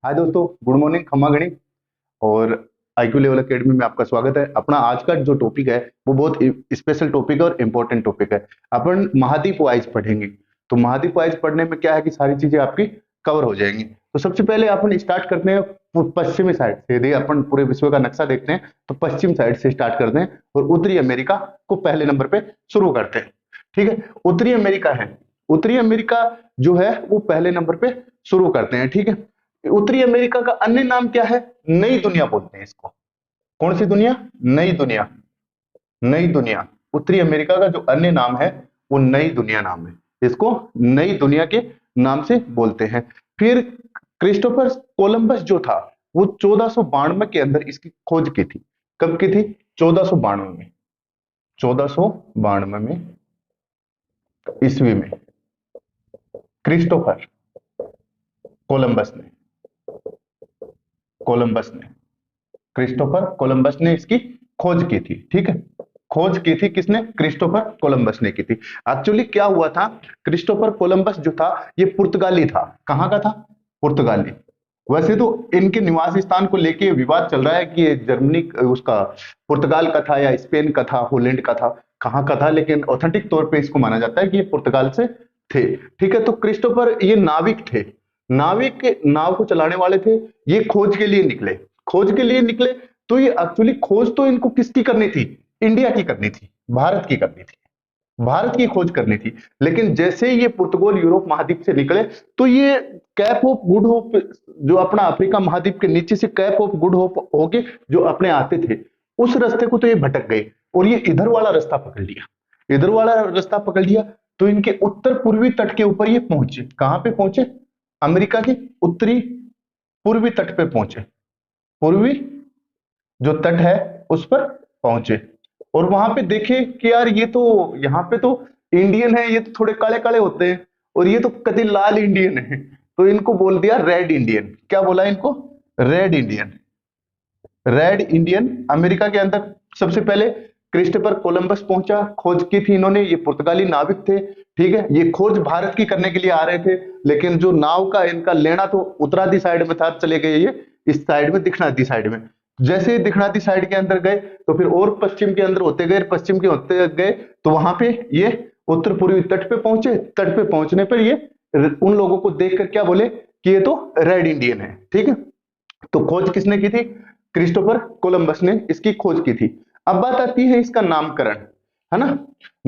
हाय दोस्तों, good morning, खम्मा गणी। और आईक्यू लेवल एकेडमी में आपका स्वागत है। अपना आज का जो टॉपिक है वो बहुत स्पेशल टॉपिक है और इम्पोर्टेंट टॉपिक है। अपन महाद्वीप वाइज पढ़ेंगे। तो महाद्वीप वाइज पढ़ने में क्या है कि सारी चीजें आपकी कवर हो जाएंगी। तो सबसे पहले अपन स्टार्ट करते हैं पश्चिमी साइड से। यदि अपन पूरे विश्व का नक्शा देखते हैं तो पश्चिम साइड से स्टार्ट करते हैं और उत्तरी अमेरिका को पहले नंबर पे शुरू करते हैं। ठीक है, उत्तरी अमेरिका है। उत्तरी अमेरिका जो है वो पहले नंबर पे शुरू करते हैं। ठीक है, उत्तरी अमेरिका का अन्य नाम क्या है? नई दुनिया बोलते हैं इसको। कौन सी दुनिया? नई दुनिया। नई दुनिया। उत्तरी अमेरिका का जो अन्य नाम है वो नई दुनिया नाम है। इसको नई दुनिया के नाम से बोलते हैं। फिर क्रिस्टोफर कोलंबस जो था वो 1492 के अंदर इसकी खोज की थी। कब की थी? 1492 में। 1492 में ईस्वी में क्रिस्टोफर कोलंबस ने कोलंबस ने क्रिस्टोफर कोलंबस ने इसकी खोज की थी। ठीक है, खोज की थी किसने? क्रिस्टोफर कोलंबस ने की थी। एक्चुअली क्या हुआ था, क्रिस्टोफर कोलंबस जो था ये पुर्तगाली था। कहां का था? पुर्तगाली। वैसे तो इनके निवास स्थान को लेके विवाद चल रहा है कि ये जर्मनी उसका पुर्तगाल का था या स्पेन का था, होलैंड का था, कहां का था, लेकिन ऑथेंटिक तौर पे इसको माना जाता है कि ये पुर्तगाल से थे। ठीक है, तो क्रिस्टोफर ये नाविक थे। नाविक नाव को चलाने वाले थे। ये खोज के लिए निकले। खोज के लिए निकले तो ये एक्चुअली खोज तो इनको किसकी करनी थी? इंडिया की करनी थी, भारत की करनी थी, भारत की खोज करनी थी। लेकिन जैसे ये पुर्तगाल यूरोप महाद्वीप से निकले तो ये कैप ऑफ गुड होप, जो अपना अफ्रीका महाद्वीप के नीचे से कैप ऑफ गुड होप होके जो अपने आते थे, उस रास्ते को तो ये भटक गए और ये इधर वाला रास्ता पकड़ लिया। इधर वाला रास्ता पकड़ लिया तो इनके उत्तर पूर्वी तट के ऊपर ये पहुंचे। कहां पे पहुंचे? अमेरिका के उत्तरी पूर्वी तट पे पहुंचे। पूर्वी जो तट है उस पर पहुंचे और वहां पे देखे कि यार ये तो यहाँ पे तो इंडियन है, ये तो थोड़े काले काले होते हैं और ये तो कति लाल इंडियन है। तो इनको बोल दिया रेड इंडियन। क्या बोला इनको? Red Indian. Red Indian. America के अंदर सबसे पहले क्रिस्टोफर कोलंबस पहुंचा, खोज की थी इन्होंने। ये पुर्तगाली नाविक थे। ठीक है, ये खोज भारत की करने के लिए आ रहे थे, लेकिन जो नाव का इनका लेना तो उत्तरादी साइड में था, चले गए ये इस साइड में, दक्षिणादी साइड में। जैसे ही दक्षिणादी साइड के अंदर गए तो फिर और पश्चिम के अंदर होते गए, पश्चिम के होते गए तो वहां पे ये उत्तर पूर्वी तट पे पहुंचे। तट पे पहुंचने पर ये उन लोगों को देखकर क्या बोले कि ये तो रेड इंडियन है। ठीक है, तो खोज किसने की थी? क्रिस्टोफर कोलंबस ने इसकी खोज की थी। अब बात आती है इसका नामकरण, है ना?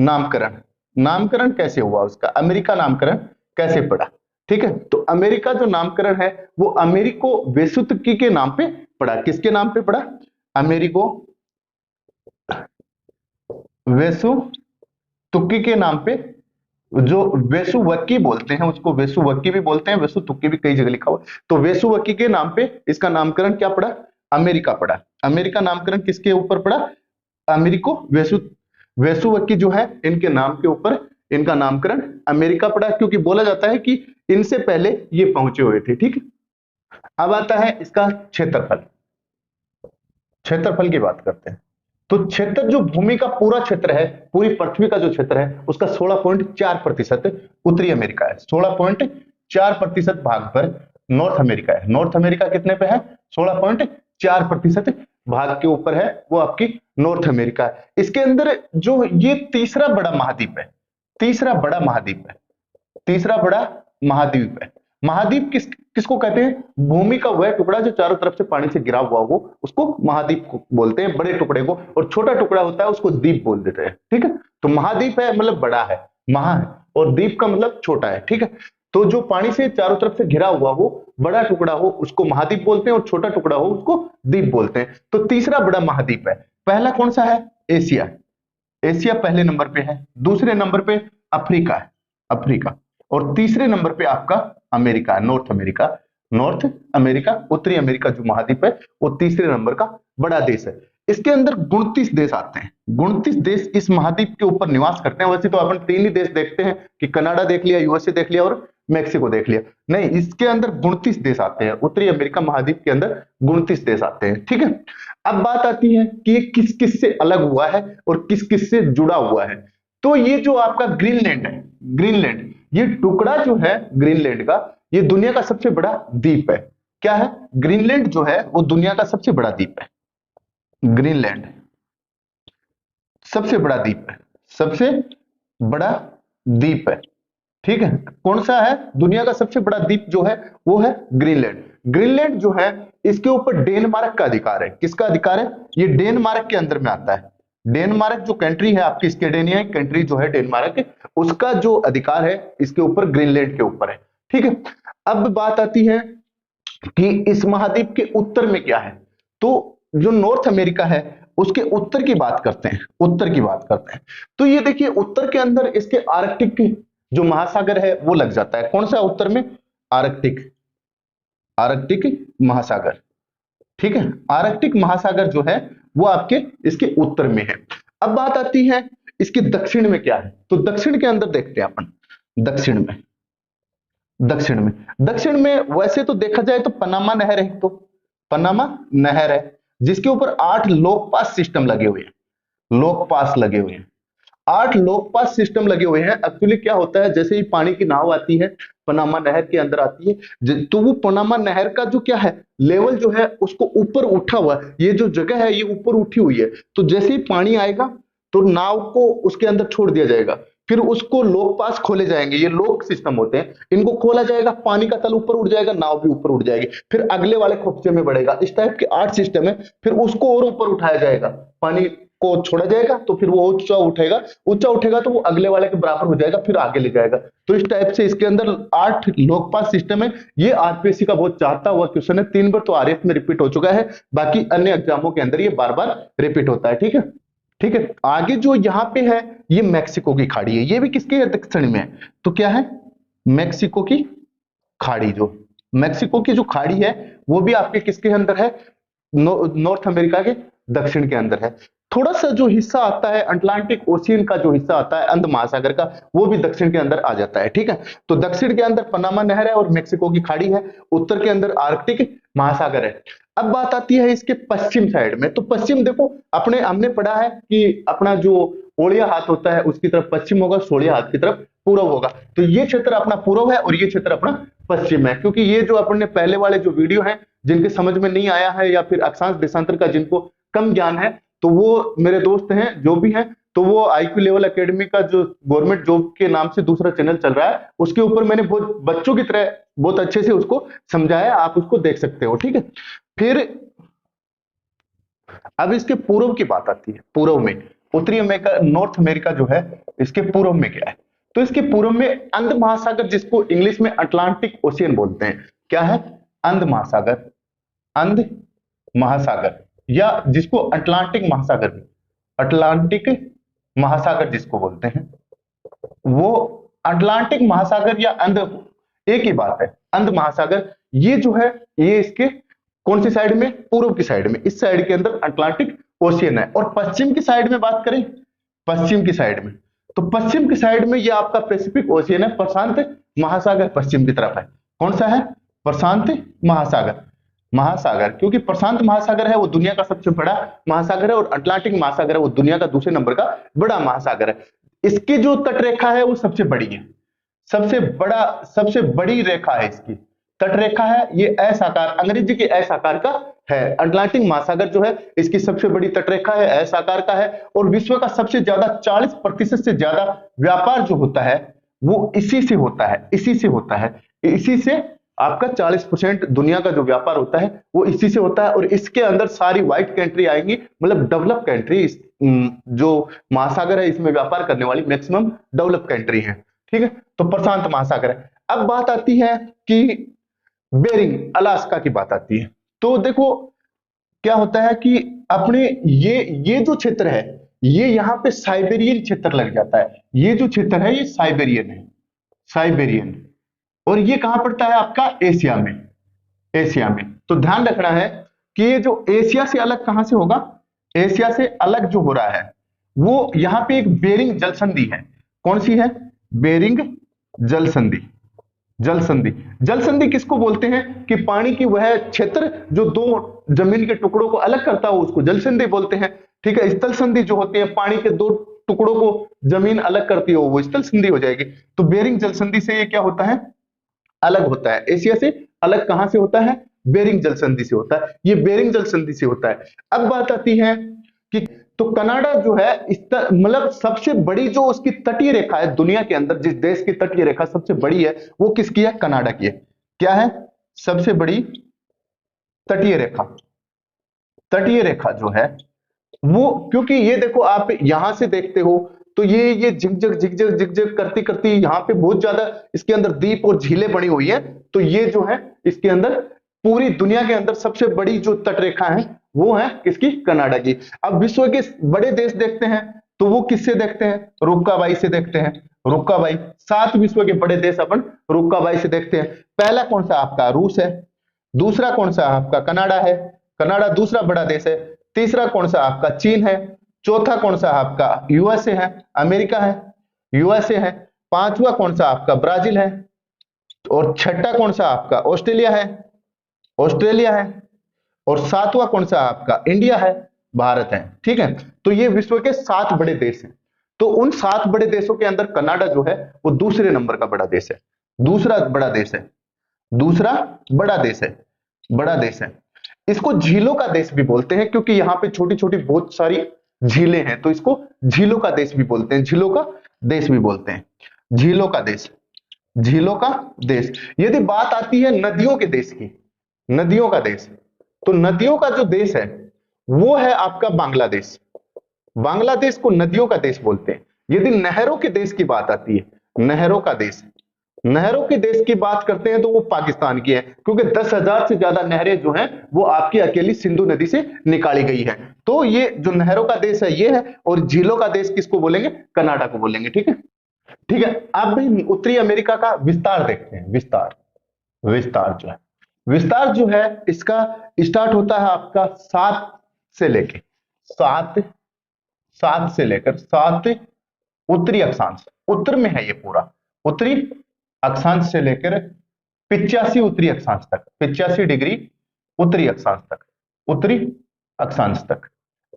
नामकरण। नामकरण कैसे हुआ उसका? अमेरिका नामकरण कैसे पड़ा? ठीक है, तो अमेरिका जो नामकरण है वो अमेरिको वेसुतकी के नाम पे पड़ा। किसके नाम पे पड़ा? अमेरिको वेसुतुकी के नाम पे। जो वेसुवक्की बोलते हैं उसको वेसुवक्की भी बोलते हैं, वेसुतुकी भी कई जगह लिखा हुआ। तो वेसुवक्की के नाम पे इसका नामकरण क्या पड़ा? अमेरिका पड़ा। अमेरिका नामकरण किसके ऊपर पड़ा? अमेरिको वेसुवक्की जो है इनके नाम के ऊपर इनका नामकरण अमेरिका पड़ा, क्योंकि बोला जाता है कि इनसे पहले ये पहुंचे हुए थे। ठीक है, अब आता है इसका क्षेत्रफल। क्षेत्रफल की बात करते हैं। तो क्षेत्र, जो भूमि का पूरा क्षेत्र है, पूरी पृथ्वी का जो क्षेत्र है उसका 16.4% उत्तरी अमेरिका है। 16.4% भाग पर नॉर्थ अमेरिका है। नॉर्थ अमेरिका कितने पे है? 16.4% भाग के ऊपर है वो आपकी नॉर्थ अमेरिका है। इसके अंदर जो ये तीसरा बड़ा महाद्वीप है, तीसरा बड़ा महाद्वीप है, तीसरा बड़ा महाद्वीप है। महाद्वीप किसको कहते हैं? भूमि का वह टुकड़ा जो चारों तरफ से पानी से घिरा हुआ हो उसको महाद्वीप बोलते हैं, बड़े टुकड़े को। और छोटा टुकड़ा होता है उसको द्वीप बोल देते हैं। ठीक है, तो महाद्वीप है मतलब बड़ा है, महा है, और द्वीप का मतलब छोटा है। ठीक है, तो जो पानी से चारों तरफ से घिरा हुआ हो, बड़ा टुकड़ा हो, उसको महाद्वीप बोलते हैं, और छोटा टुकड़ा हो उसको द्वीप बोलते हैं। तो तीसरा बड़ा महाद्वीप है। पहला कौन सा है? एशिया। एशिया पहले नंबर पे है। दूसरे नंबर पे अफ्रीका है, अफ्रीका। और तीसरे नंबर पे आपका अमेरिका है, नॉर्थ अमेरिका। नॉर्थ अमेरिका, उत्तरी अमेरिका जो महाद्वीप है वो तीसरे नंबर का बड़ा देश है। इसके अंदर 29 देश आते हैं। 29 देश इस महाद्वीप के ऊपर निवास करते हैं। वैसे तो अपन 3 ही देश देखते हैं कि कनाडा देख लिया, यूएसए देख लिया और मैक्सिको देख लिया। नहीं, इसके अंदर 29 देश आते हैं। उत्तरी अमेरिका महाद्वीप के अंदर 29 देश आते हैं। ठीक है, अब बात आती है कि ये किस किस से अलग हुआ है और किस किस से जुड़ा हुआ है। तो ये जो आपका ग्रीनलैंड है, ग्रीनलैंड, ये टुकड़ा जो है ग्रीनलैंड का, ये दुनिया का सबसे बड़ा द्वीप है। क्या है, ग्रीनलैंड जो है वो दुनिया का सबसे बड़ा द्वीप है। ग्रीनलैंड सबसे बड़ा द्वीप है, सबसे बड़ा द्वीप है, ठीक है। कौन सा है, दुनिया का सबसे बड़ा द्वीप जो है वो है ग्रीनलैंड। ग्रीनलैंड जो है इसके ऊपर डेनमार्क का अधिकार है। किसका अधिकार है, ये डेनमार्क के अंदर में आता है। डेनमार्क जो कंट्री है आपकी, स्केडेनिया कंट्री जो है डेनमार्क, उसका जो अधिकार है इसके ऊपर, ग्रीनलैंड के ऊपर है, ठीक है। अब बात आती है कि इस महाद्वीप के उत्तर में क्या है, तो जो नॉर्थ अमेरिका है उसके उत्तर की बात करते हैं, उत्तर की बात करते हैं। तो ये देखिए उत्तर के अंदर इसके आर्कटिक जो महासागर है वो लग जाता है। कौन सा उत्तर में, आर्कटिक, आर्कटिक महासागर, ठीक है। आर्कटिक महासागर जो है वो आपके इसके उत्तर में है। अब बात आती है इसके दक्षिण में क्या है, तो दक्षिण के अंदर देखते हैं अपन। दक्षिण में, दक्षिण में वैसे तो देखा जाए तो पनामा नहर है, तो पनामा नहर है जिसके ऊपर 8 लोकपास सिस्टम लगे हुए हैं, लोकपास लगे हुए हैं, 8 लोकपास सिस्टम लगे हुए हैं। एक्चुअली क्या होता है, जैसे ही पानी की नाव आती है पनामा नहर के अंदर आती है, तो वो पनामा नहर का जो क्या है लेवल जो है उसको ऊपर उठा हुआ, ये जो जगह है ये ऊपर उठी हुई है। तो जैसे ही पानी आएगा तो नाव को उसके अंदर छोड़ दिया जाएगा, फिर उसको लोक पास खोले जाएंगे, ये लोक सिस्टम होते हैं, इनको खोला जाएगा, पानी का तल ऊपर उठ जाएगा, नाव भी ऊपर उठ जाएगी, फिर अगले वाले खोपचे में बढ़ेगा। इस टाइप के 8 सिस्टम है। फिर उसको और ऊपर उठाया जाएगा, पानी को छोड़ा जाएगा तो फिर वो ऊंचा उठेगा तो वो अगले वाले के बराबर हो जाएगा, फिर आगे ले जाएगा। तो इस टाइप से इसके अंदर 8 लोकपात सिस्टम है। ये आरपीएससी का बहुत चाहता हुआ क्वेश्चन है, 3 बार तो आरएफ में रिपीट हो चुका है, बाकी अन्य एग्जामों के अंदर ये बार बार रिपीट होता है, ठीक है। ठीक है, आगे जो यहाँ पे है ये मैक्सिको की खाड़ी है, ये भी किसके दक्षिण में है, तो क्या है, मैक्सिको की खाड़ी। जो मैक्सिको की जो खाड़ी है वो भी आपके किसके अंदर है, नॉर्थ अमेरिका के दक्षिण के अंदर है। थोड़ा सा जो हिस्सा आता है अटलांटिक ओशियन का, जो हिस्सा आता है अंध महासागर का, वो भी दक्षिण के अंदर आ जाता है, ठीक है। तो दक्षिण के अंदर पनामा नहर है और मैक्सिको की खाड़ी है, उत्तर के अंदर आर्कटिक महासागर है। अब बात आती है इसके पश्चिम साइड में। तो पश्चिम देखो, हमने पढ़ा है कि अपना जो ओड़िया हाथ होता है उसकी तरफ पश्चिम होगा, सोड़िया हाथ की तरफ पूर्व होगा। तो ये क्षेत्र अपना पूर्व है और ये क्षेत्र अपना पश्चिम है, क्योंकि ये जो अपने पहले वाले जो वीडियो हैं जिनके समझ में नहीं आया है या फिर अक्षांश देशांतर का जिनको कम ज्ञान है, तो वो मेरे दोस्त हैं जो भी हैं, तो वो आईक्यू लेवल एकेडमी का जो गवर्नमेंट जॉब के नाम से दूसरा चैनल चल रहा है, उसके ऊपर मैंने बहुत बच्चों की तरह बहुत अच्छे से उसको समझाया, आप उसको देख सकते हो, ठीक है। फिर अब इसके पूर्व की बात आती है, पूर्व में उत्तरी अमेरिका, नॉर्थ अमेरिका जो है इसके पूर्व में क्या है, तो इसके पूर्व में अंध महासागर, जिसको इंग्लिश में अटलांटिक ओशियन बोलते हैं। क्या है, अंध महासागर, अंध महासागर, या जिसको अटलांटिक महासागर, अटलांटिक महासागर जिसको बोलते हैं, वो अटलांटिक महासागर या अंध एक ही बात है। अंध महासागर ये जो है ये इसके कौन सी साइड में, पूर्व की साइड में, इस साइड के अंदर अटलांटिक ओशियन है। और पश्चिम की साइड में बात करें, पश्चिम की साइड में, तो पश्चिम की साइड में ये आपका पैसिफिक ओशियन है, प्रशांत महासागर पश्चिम की तरफ है। कौन सा है, प्रशांत महासागर, महासागर, क्योंकि प्रशांत महासागर है वो दुनिया का सबसे बड़ा महासागर है और अटलांटिक महासागर है वो दुनिया का दूसरे नंबर का बड़ा महासागर है। इसकी जो तटरेखा है वो सबसे बड़ी है, सबसे बड़ा, सबसे बड़ी रेखा है इसकी तटरेखा है, ये एस आकार, अंग्रेजी के एस आकार का है। अटलांटिक महासागर जो है इसकी सबसे बड़ी तटरेखा है, एस आकार का है, और विश्व का सबसे ज्यादा 40% से ज्यादा व्यापार जो होता है वो इसी से होता है, इसी से होता है, इसी से आपका 40% दुनिया का जो व्यापार होता है वो इसी से होता है। और इसके अंदर सारी व्हाइट कंट्री आएंगी, मतलब डेवलप कंट्री, जो महासागर है इसमें व्यापार करने वाली मैक्सिमम डेवलप कंट्री है, ठीक है। तो प्रशांत महासागर है। अब बात आती है कि बेरिंग, अलास्का की बात आती है। तो देखो क्या होता है कि अपने ये जो क्षेत्र है ये यहाँ पे साइबेरियन क्षेत्र लग जाता है। ये जो क्षेत्र है ये साइबेरियन है, साइबेरियन, और ये कहां पड़ता है आपका, एशिया में, एशिया में। तो ध्यान रखना है कि ये जो एशिया से अलग कहां से होगा, एशिया से अलग जो हो रहा है वो यहाँ पे एक बेरिंग जल संधि है। कौन सी है, बेरिंग जल संधि। जल संधि, जल संधि किसको बोलते हैं कि पानी की वह क्षेत्र जो दो जमीन के टुकड़ों को अलग करता हो उसको जल संधि बोलते हैं, ठीक है। स्थल संधि जो होती है पानी के दो टुकड़ों को जमीन अलग करती हो वो स्थल संधि हो जाएगी। तो बेरिंग जल संधि से ये क्या होता है, अलग होता है, एशिया से अलग कहां से होता है, बेरिंग जल संधि से होता है, ये बेरिंग जल संधि से होता है। अब बात आती है कि तो कनाडा जो है मतलब सबसे बड़ी जो उसकी तटीय रेखा है दुनिया के अंदर, जिस देश की तटीय रेखा सबसे बड़ी है वो किसकी है? कनाडा की है। क्या है सबसे बड़ी तटीय रेखा? तटीय रेखा जो है वो, क्योंकि ये देखो आप यहां से देखते हो तो ये झिकझक झिकझक झिकझक करती करती यहाँ पे बहुत ज्यादा इसके अंदर द्वीप और झीलें बनी हुई है। तो ये जो है इसके अंदर पूरी दुनिया के अंदर सबसे बड़ी जो तटरेखा है वो है किसकी? कनाडा की। अब विश्व के बड़े देश देखते हैं तो वो किससे देखते हैं? रुक्काबाई से देखते हैं। रुक्काबाई 7 विश्व के बड़े देश अपन रुक्काबाई से देखते हैं। पहला कौन सा आपका? रूस है। दूसरा कौन सा आपका? कनाडा है। कनाडा दूसरा बड़ा देश है। तीसरा कौन सा आपका? चीन है। चौथा कौन सा आपका? यूएसए है, अमेरिका है, यूएसए है। पांचवा कौन सा आपका? ब्राजील है। और छठा कौन सा आपका? ऑस्ट्रेलिया है, ऑस्ट्रेलिया है। और सातवां कौन सा आपका? इंडिया है, भारत है। ठीक है, तो ये विश्व के 7 बड़े देश हैं। तो उन 7 बड़े देशों के अंदर कनाडा जो है वो दूसरे नंबर का बड़ा देश है, दूसरा बड़ा देश है, दूसरा बड़ा देश है, बड़ा देश है। इसको झीलों का देश भी बोलते हैं क्योंकि यहाँ पे छोटी छोटी बहुत सारी झीलें हैं, तो इसको झीलों का देश भी बोलते हैं, झीलों का देश भी बोलते हैं, झीलों का देश, झीलों का देश। यदि बात आती है नदियों के देश की, नदियों का देश, तो नदियों का जो देश है वो है आपका बांग्लादेश। बांग्लादेश को नदियों का देश बोलते हैं। यदि नहरों के देश की बात आती है, नहरों का देश, नहरों के देश की बात करते हैं तो वो पाकिस्तान की है, क्योंकि 10,000 से ज्यादा नहरें जो हैं वो आपकी अकेली सिंधु नदी से निकाली गई है। तो ये जो नहरों का देश है ये है, और झीलों का देश किसको बोलेंगे? कनाडा को बोलेंगे। ठीक है, ठीक है। अब भाई उत्तरी अमेरिका का विस्तार देखते हैं। विस्तार, विस्तार जो है, विस्तार जो है इसका स्टार्ट होता है आपका 7 से लेके 7 से लेकर 7 उत्तरी अक्षांश, उत्तर में है ये पूरा, उत्तरी अक्षांश से लेकर 85 उत्तरी अक्षांश तक, 85 डिग्री उत्तरी अक्षांश तक, उत्तरी अक्षांश तक।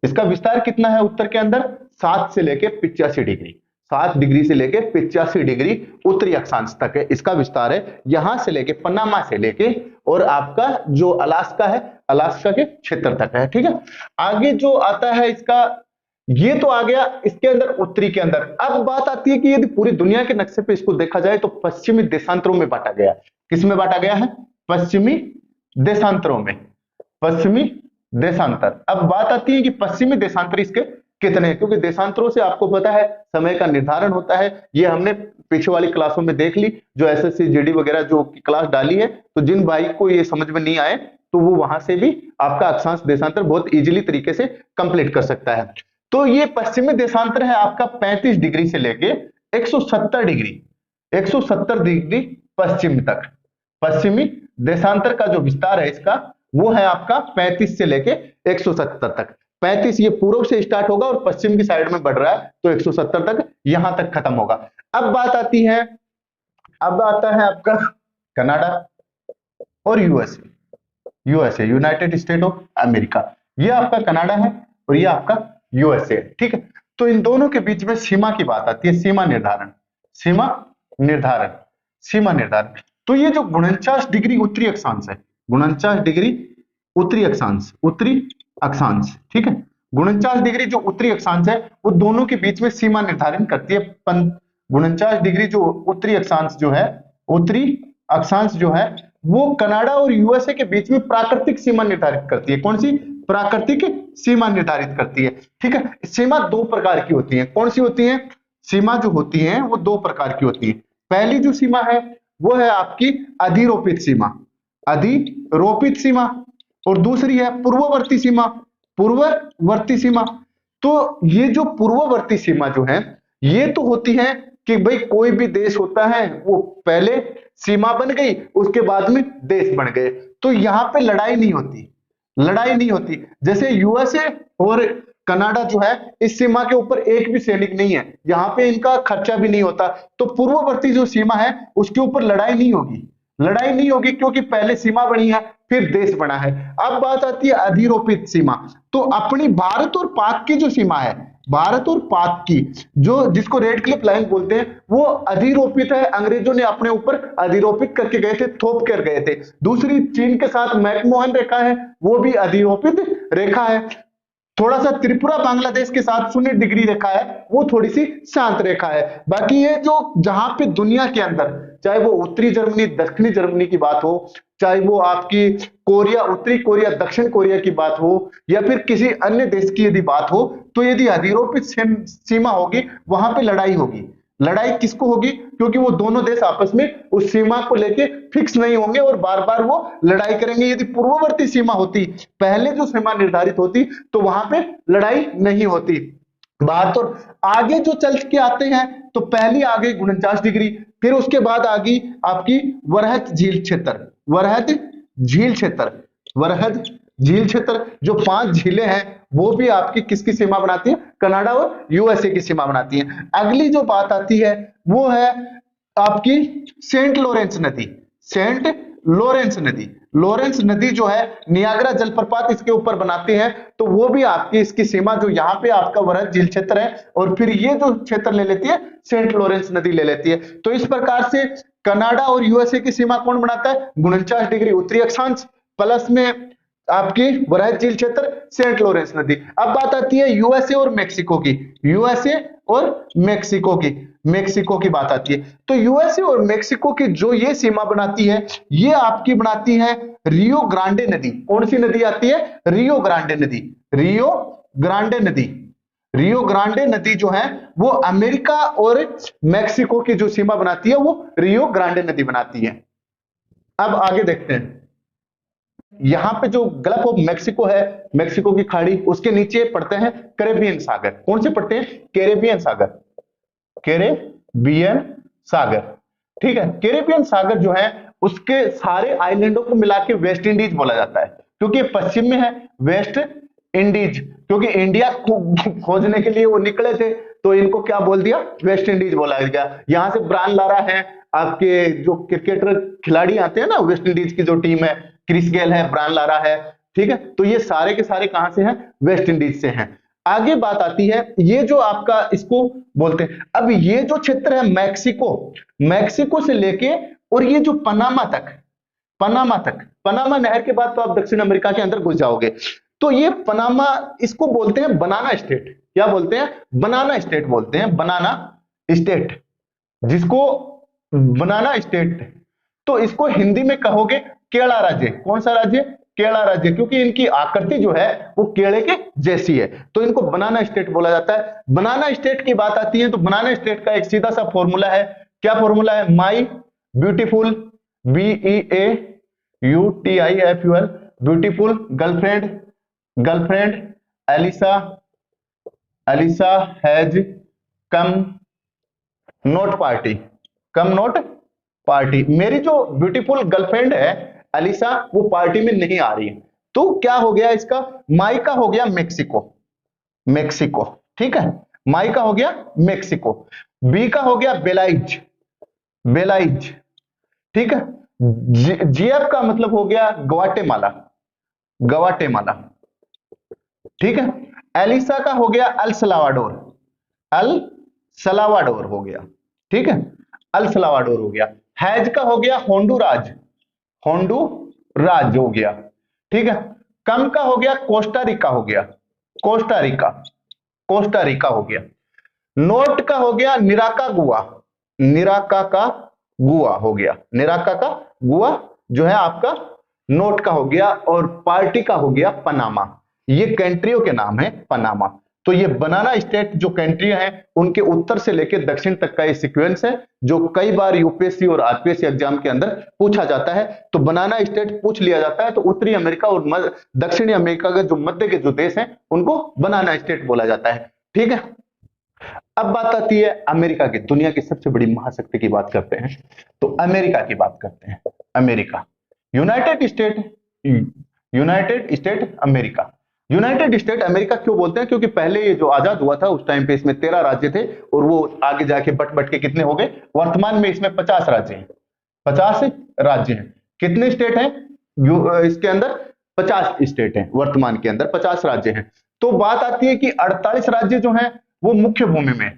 इसका विस्तार कितना है उत्तर के अंदर? 7 से लेकर 85 डिग्री, 7 डिग्री से लेकर 85 डिग्री उत्तरी अक्षांश तक है इसका विस्तार है। यहां से लेके पनामा से लेके और आपका जो अलास्का है, अलास्का के क्षेत्र तक है। ठीक है, आगे जो आता है इसका, ये तो आ गया इसके अंदर उत्तरी के अंदर। अब बात आती है कि यदि पूरी दुनिया के नक्शे पे इसको देखा जाए तो पश्चिमी देशांतरों में बांटा गया है। किसमें बांटा गया है? पश्चिमी देशांतरों में, पश्चिमी देशांतर। अब बात आती है कि पश्चिमी देशांतर इसके कितने हैं, क्योंकि देशांतरों से आपको पता है समय का निर्धारण होता है। ये हमने पीछे वाली क्लासों में देख ली, जो एसएससी जीडी वगैरह जो क्लास डाली है। तो जिन भाई को ये समझ में नहीं आए तो वो वहां से भी आपका अक्षांश देशांतर बहुत इजीली तरीके से कंप्लीट कर सकता है। तो ये पश्चिमी देशांतर है आपका 35 डिग्री से लेके 170 डिग्री, 170 डिग्री पश्चिम तक। पश्चिमी देशांतर का जो विस्तार है इसका वो है आपका 35 से लेके 170 तक। 35 ये पूर्व से स्टार्ट होगा और पश्चिम की साइड में बढ़ रहा है, तो 170 तक यहां तक खत्म होगा। अब बात आती है, अब आता है आपका कनाडा और USA, USA United state of America. ये आपका कनाडा है और ये आपका यूएसए। ठीक है, तो इन दोनों के बीच में सीमा की बात आती है, सीमा निर्धारण, सीमा निर्धारण, सीमा निर्धारण। तो ये जो 49 डिग्री उत्तरी अक्षांश है, 49 डिग्री उत्तरी अक्षांश, उत्तरी अक्षांश, ठीक है, 49 डिग्री जो उत्तरी अक्षांश है वो दोनों के बीच में सीमा निर्धारण करती है। 49 डिग्री जो उत्तरी अक्षांश जो है, उत्तरी अक्षांश जो है वो कनाडा और यूएसए के बीच में प्राकृतिक सीमा निर्धारित करती है। कौन सी? प्राकृतिक सीमा निर्धारित करती है। ठीक है, सीमा 2 प्रकार की होती है। कौन सी होती है? सीमा जो होती है वो 2 प्रकार की होती है। पहली जो सीमा है वो है आपकी अधिरोपित सीमा, अधिरोपित सीमा, और दूसरी है पूर्ववर्ती सीमा, पूर्ववर्ती सीमा। तो ये जो पूर्ववर्ती सीमा जो है ये तो होती है कि भाई कोई भी देश होता है वो पहले सीमा बन गई उसके बाद में देश बन गए, तो यहां पे लड़ाई नहीं होती, लड़ाई नहीं होती। जैसे यूएसए और कनाडा जो है इस सीमा के ऊपर एक भी सैनिक नहीं है, यहाँ पे इनका खर्चा भी नहीं होता, तो पूर्ववर्ती जो सीमा है उसके ऊपर लड़ाई नहीं होगी, लड़ाई नहीं होगी क्योंकि पहले सीमा बनी है, फिर देश बना है। अब बात आती है अधिरोपित सीमा। तो अपनी भारत और पाक की जो सीमा है, भारत और पाक की, जो जिसको रेड क्लिफ लाइन बोलते हैं, वो अधिरोपित है। अंग्रेजों ने अपने ऊपर अधिरोपित करके गए थे, थोप कर गए थे। दूसरी चीन के साथ मैकमोहन रेखा है, वो भी अधिरोपित रेखा है। थोड़ा सा त्रिपुरा बांग्लादेश के साथ 0 डिग्री रेखा है, वो थोड़ी सी शांत रेखा है। बाकी ये जो जहां पे दुनिया के अंदर, चाहे वो उत्तरी जर्मनी दक्षिणी जर्मनी की बात हो, चाहे वो आपकी कोरिया उत्तरी कोरिया दक्षिण कोरिया की बात हो, या फिर किसी अन्य देश की यदि बात हो, तो यदि अधिरोपित सीमा होगी, वहां पे लड़ाई होगी। लड़ाई किसको होगी? क्योंकि वो दोनों देश आपस में उस सीमा को लेके फिक्स नहीं होंगे और बार बार वो लड़ाई करेंगे। यदि पूर्ववर्ती सीमा होती, पहले जो सीमा निर्धारित होती, तो वहां पे लड़ाई नहीं होती। बात और आगे जो चल के आते हैं, तो पहली आ गई 49 डिग्री, फिर उसके बाद आ गई आपकी वरहत झील क्षेत्र। वरहत झील क्षेत्र, वरहत झील क्षेत्र, जो 5 झीलें हैं, वो भी आपकी किसकी सीमा बनाती है? कनाडा और यूएसए की सीमा बनाती है। अगली जो बात आती है, वो है आपकी सेंट लॉरेंस नदी। सेंट लॉरेंस नदी, लॉरेंस नदी जो है नियाग्रा जलप्रपात इसके ऊपर बनाती है, तो वो भी आपकी इसकी सीमा, जो यहाँ पे आपका वरहत झील क्षेत्र है, और फिर ये जो क्षेत्र ले लेती है, सेंट लॉरेंस नदी ले लेती है। तो इस प्रकार से कनाडा और यूएसए की सीमा कौन बनाता है? 49 डिग्री उत्तरी अक्षांश प्लस में आपकी वरहत झील क्षेत्र, सेंट लॉरेंस नदी। अब बात आती है यूएसए और मेक्सिको की। यूएसए और मेक्सिको की, मेक्सिको की बात आती है। तो यूएसए और मेक्सिको की जो ये सीमा बनाती है, ये आपकी बनाती है रियो ग्रांडे नदी। कौन सी नदी आती है? रियो ग्रांडे नदी। रियो ग्रांडे नदी, रियो ग्रांडे नदी जो है वो अमेरिका और मेक्सिको की जो सीमा बनाती है, वो रियो ग्रांडे नदी बनाती है। अब आगे देखते हैं, यहां पे जो गल्फ ऑफ मेक्सिको है, मेक्सिको की खाड़ी, उसके नीचे पड़ते हैं कैरेबियन सागर। कौन से पड़ते हैं? कैरेबियन सागर, कैरेबियन सागर। ठीक है, कैरेबियन सागर जो है, उसके सारे आइलैंडों को मिला के वेस्ट इंडीज बोला जाता है, क्योंकि पश्चिम में है वेस्ट इंडीज। क्योंकि इंडिया खोजने के लिए वो निकले थे, तो इनको क्या बोल दिया? वेस्ट इंडीज बोला गया। यहां से ब्रायन लारा है, आपके जो क्रिकेटर खिलाड़ी आते हैं ना, वेस्ट इंडीज की जो टीम है, क्रिस गेल है, ब्रायन लारा है, ठीक है, तो ये सारे के सारे कहां से हैं? वेस्ट इंडीज से हैं। आगे बात आती है, ये जो आपका इसको बोलते हैं, अब ये जो क्षेत्र है मैक्सिको, मैक्सिको से लेके और ये जो पनामा तक, पनामा तक, पनामा नहर के बाद तो आप दक्षिण अमेरिका के अंदर घुस जाओगे। तो ये पनामा, इसको बोलते हैं बनाना स्टेट। क्या बोलते हैं? बनाना स्टेट बोलते हैं, बनाना स्टेट, जिसको बनाना स्टेट। तो इसको हिंदी में कहोगे केरला राज्य। कौन सा राज्य? केरला राज्य, क्योंकि इनकी आकृति जो है वो केले के जैसी है, तो इनको बनाना स्टेट बोला जाता है। बनाना स्टेट की बात आती है, तो बनाना स्टेट का एक सीधा सा फॉर्मूला है। क्या फॉर्मूला है? My beautiful, BEAUTIFUL, beautiful girlfriend, girlfriend Alisa, Alisa has come not party, come not party. मेरी जो ब्यूटीफुल गर्लफ्रेंड है एलिसा, वो पार्टी में नहीं आ रही है। तो क्या हो गया इसका? माई का हो गया मेक्सिको, मेक्सिको, ठीक है, माई का हो गया मेक्सिको। बी का हो गया बेलाइज, बेलाइज, ठीक है। जीएफ का मतलब हो गया ग्वाटेमाला, ग्वाटेमाला, ठीक है। एलिसा का हो गया अल सलावाडोर, अल सलावाडोर हो गया, ठीक है, अल सलावाडोर हो गया। हैज का हो गया होंडुराज, होंडुराज हो गया, ठीक है। कम का हो गया कोस्टा रिका, हो गया कोस्टा रिका, कोस्टा रिका हो गया। नोट का हो गया निराका गुआ, निराका का गुआ हो गया, निराका का गुआ जो है आपका नोट का हो गया। और पार्टी का हो गया पनामा। ये कंट्रियों के नाम है, पनामा। तो ये बनाना स्टेट जो कंट्री हैं, उनके उत्तर से लेकर दक्षिण तक का ये सीक्वेंस है, जो कई बार यूपीएससी और आरपीएससी एग्जाम के अंदर पूछा जाता है। तो बनाना स्टेट पूछ लिया जाता है, तो उत्तरी अमेरिका और दक्षिणी अमेरिका का जो मध्य के जो देश हैं, उनको बनाना स्टेट बोला जाता है, ठीक है। अब बात आती है अमेरिका की, दुनिया की सबसे बड़ी महाशक्ति की बात करते हैं, तो अमेरिका की बात करते हैं। America, United state, United state America. United state America क्यों बोलते हैं? क्योंकि पहले ये जो आजाद हुआ था उस टाइम पे इसमें 13 राज्य थे, और वो आगे जाके बट बट के कितने हो गए? वर्तमान में इसमें 50 राज्य हैं, 50 राज्य हैं। कितने स्टेट हैं? इसके अंदर 50 स्टेट हैं, वर्तमान के अंदर 50 राज्य हैं। तो बात आती है कि 48 राज्य जो हैं वो मुख्य भूमि में,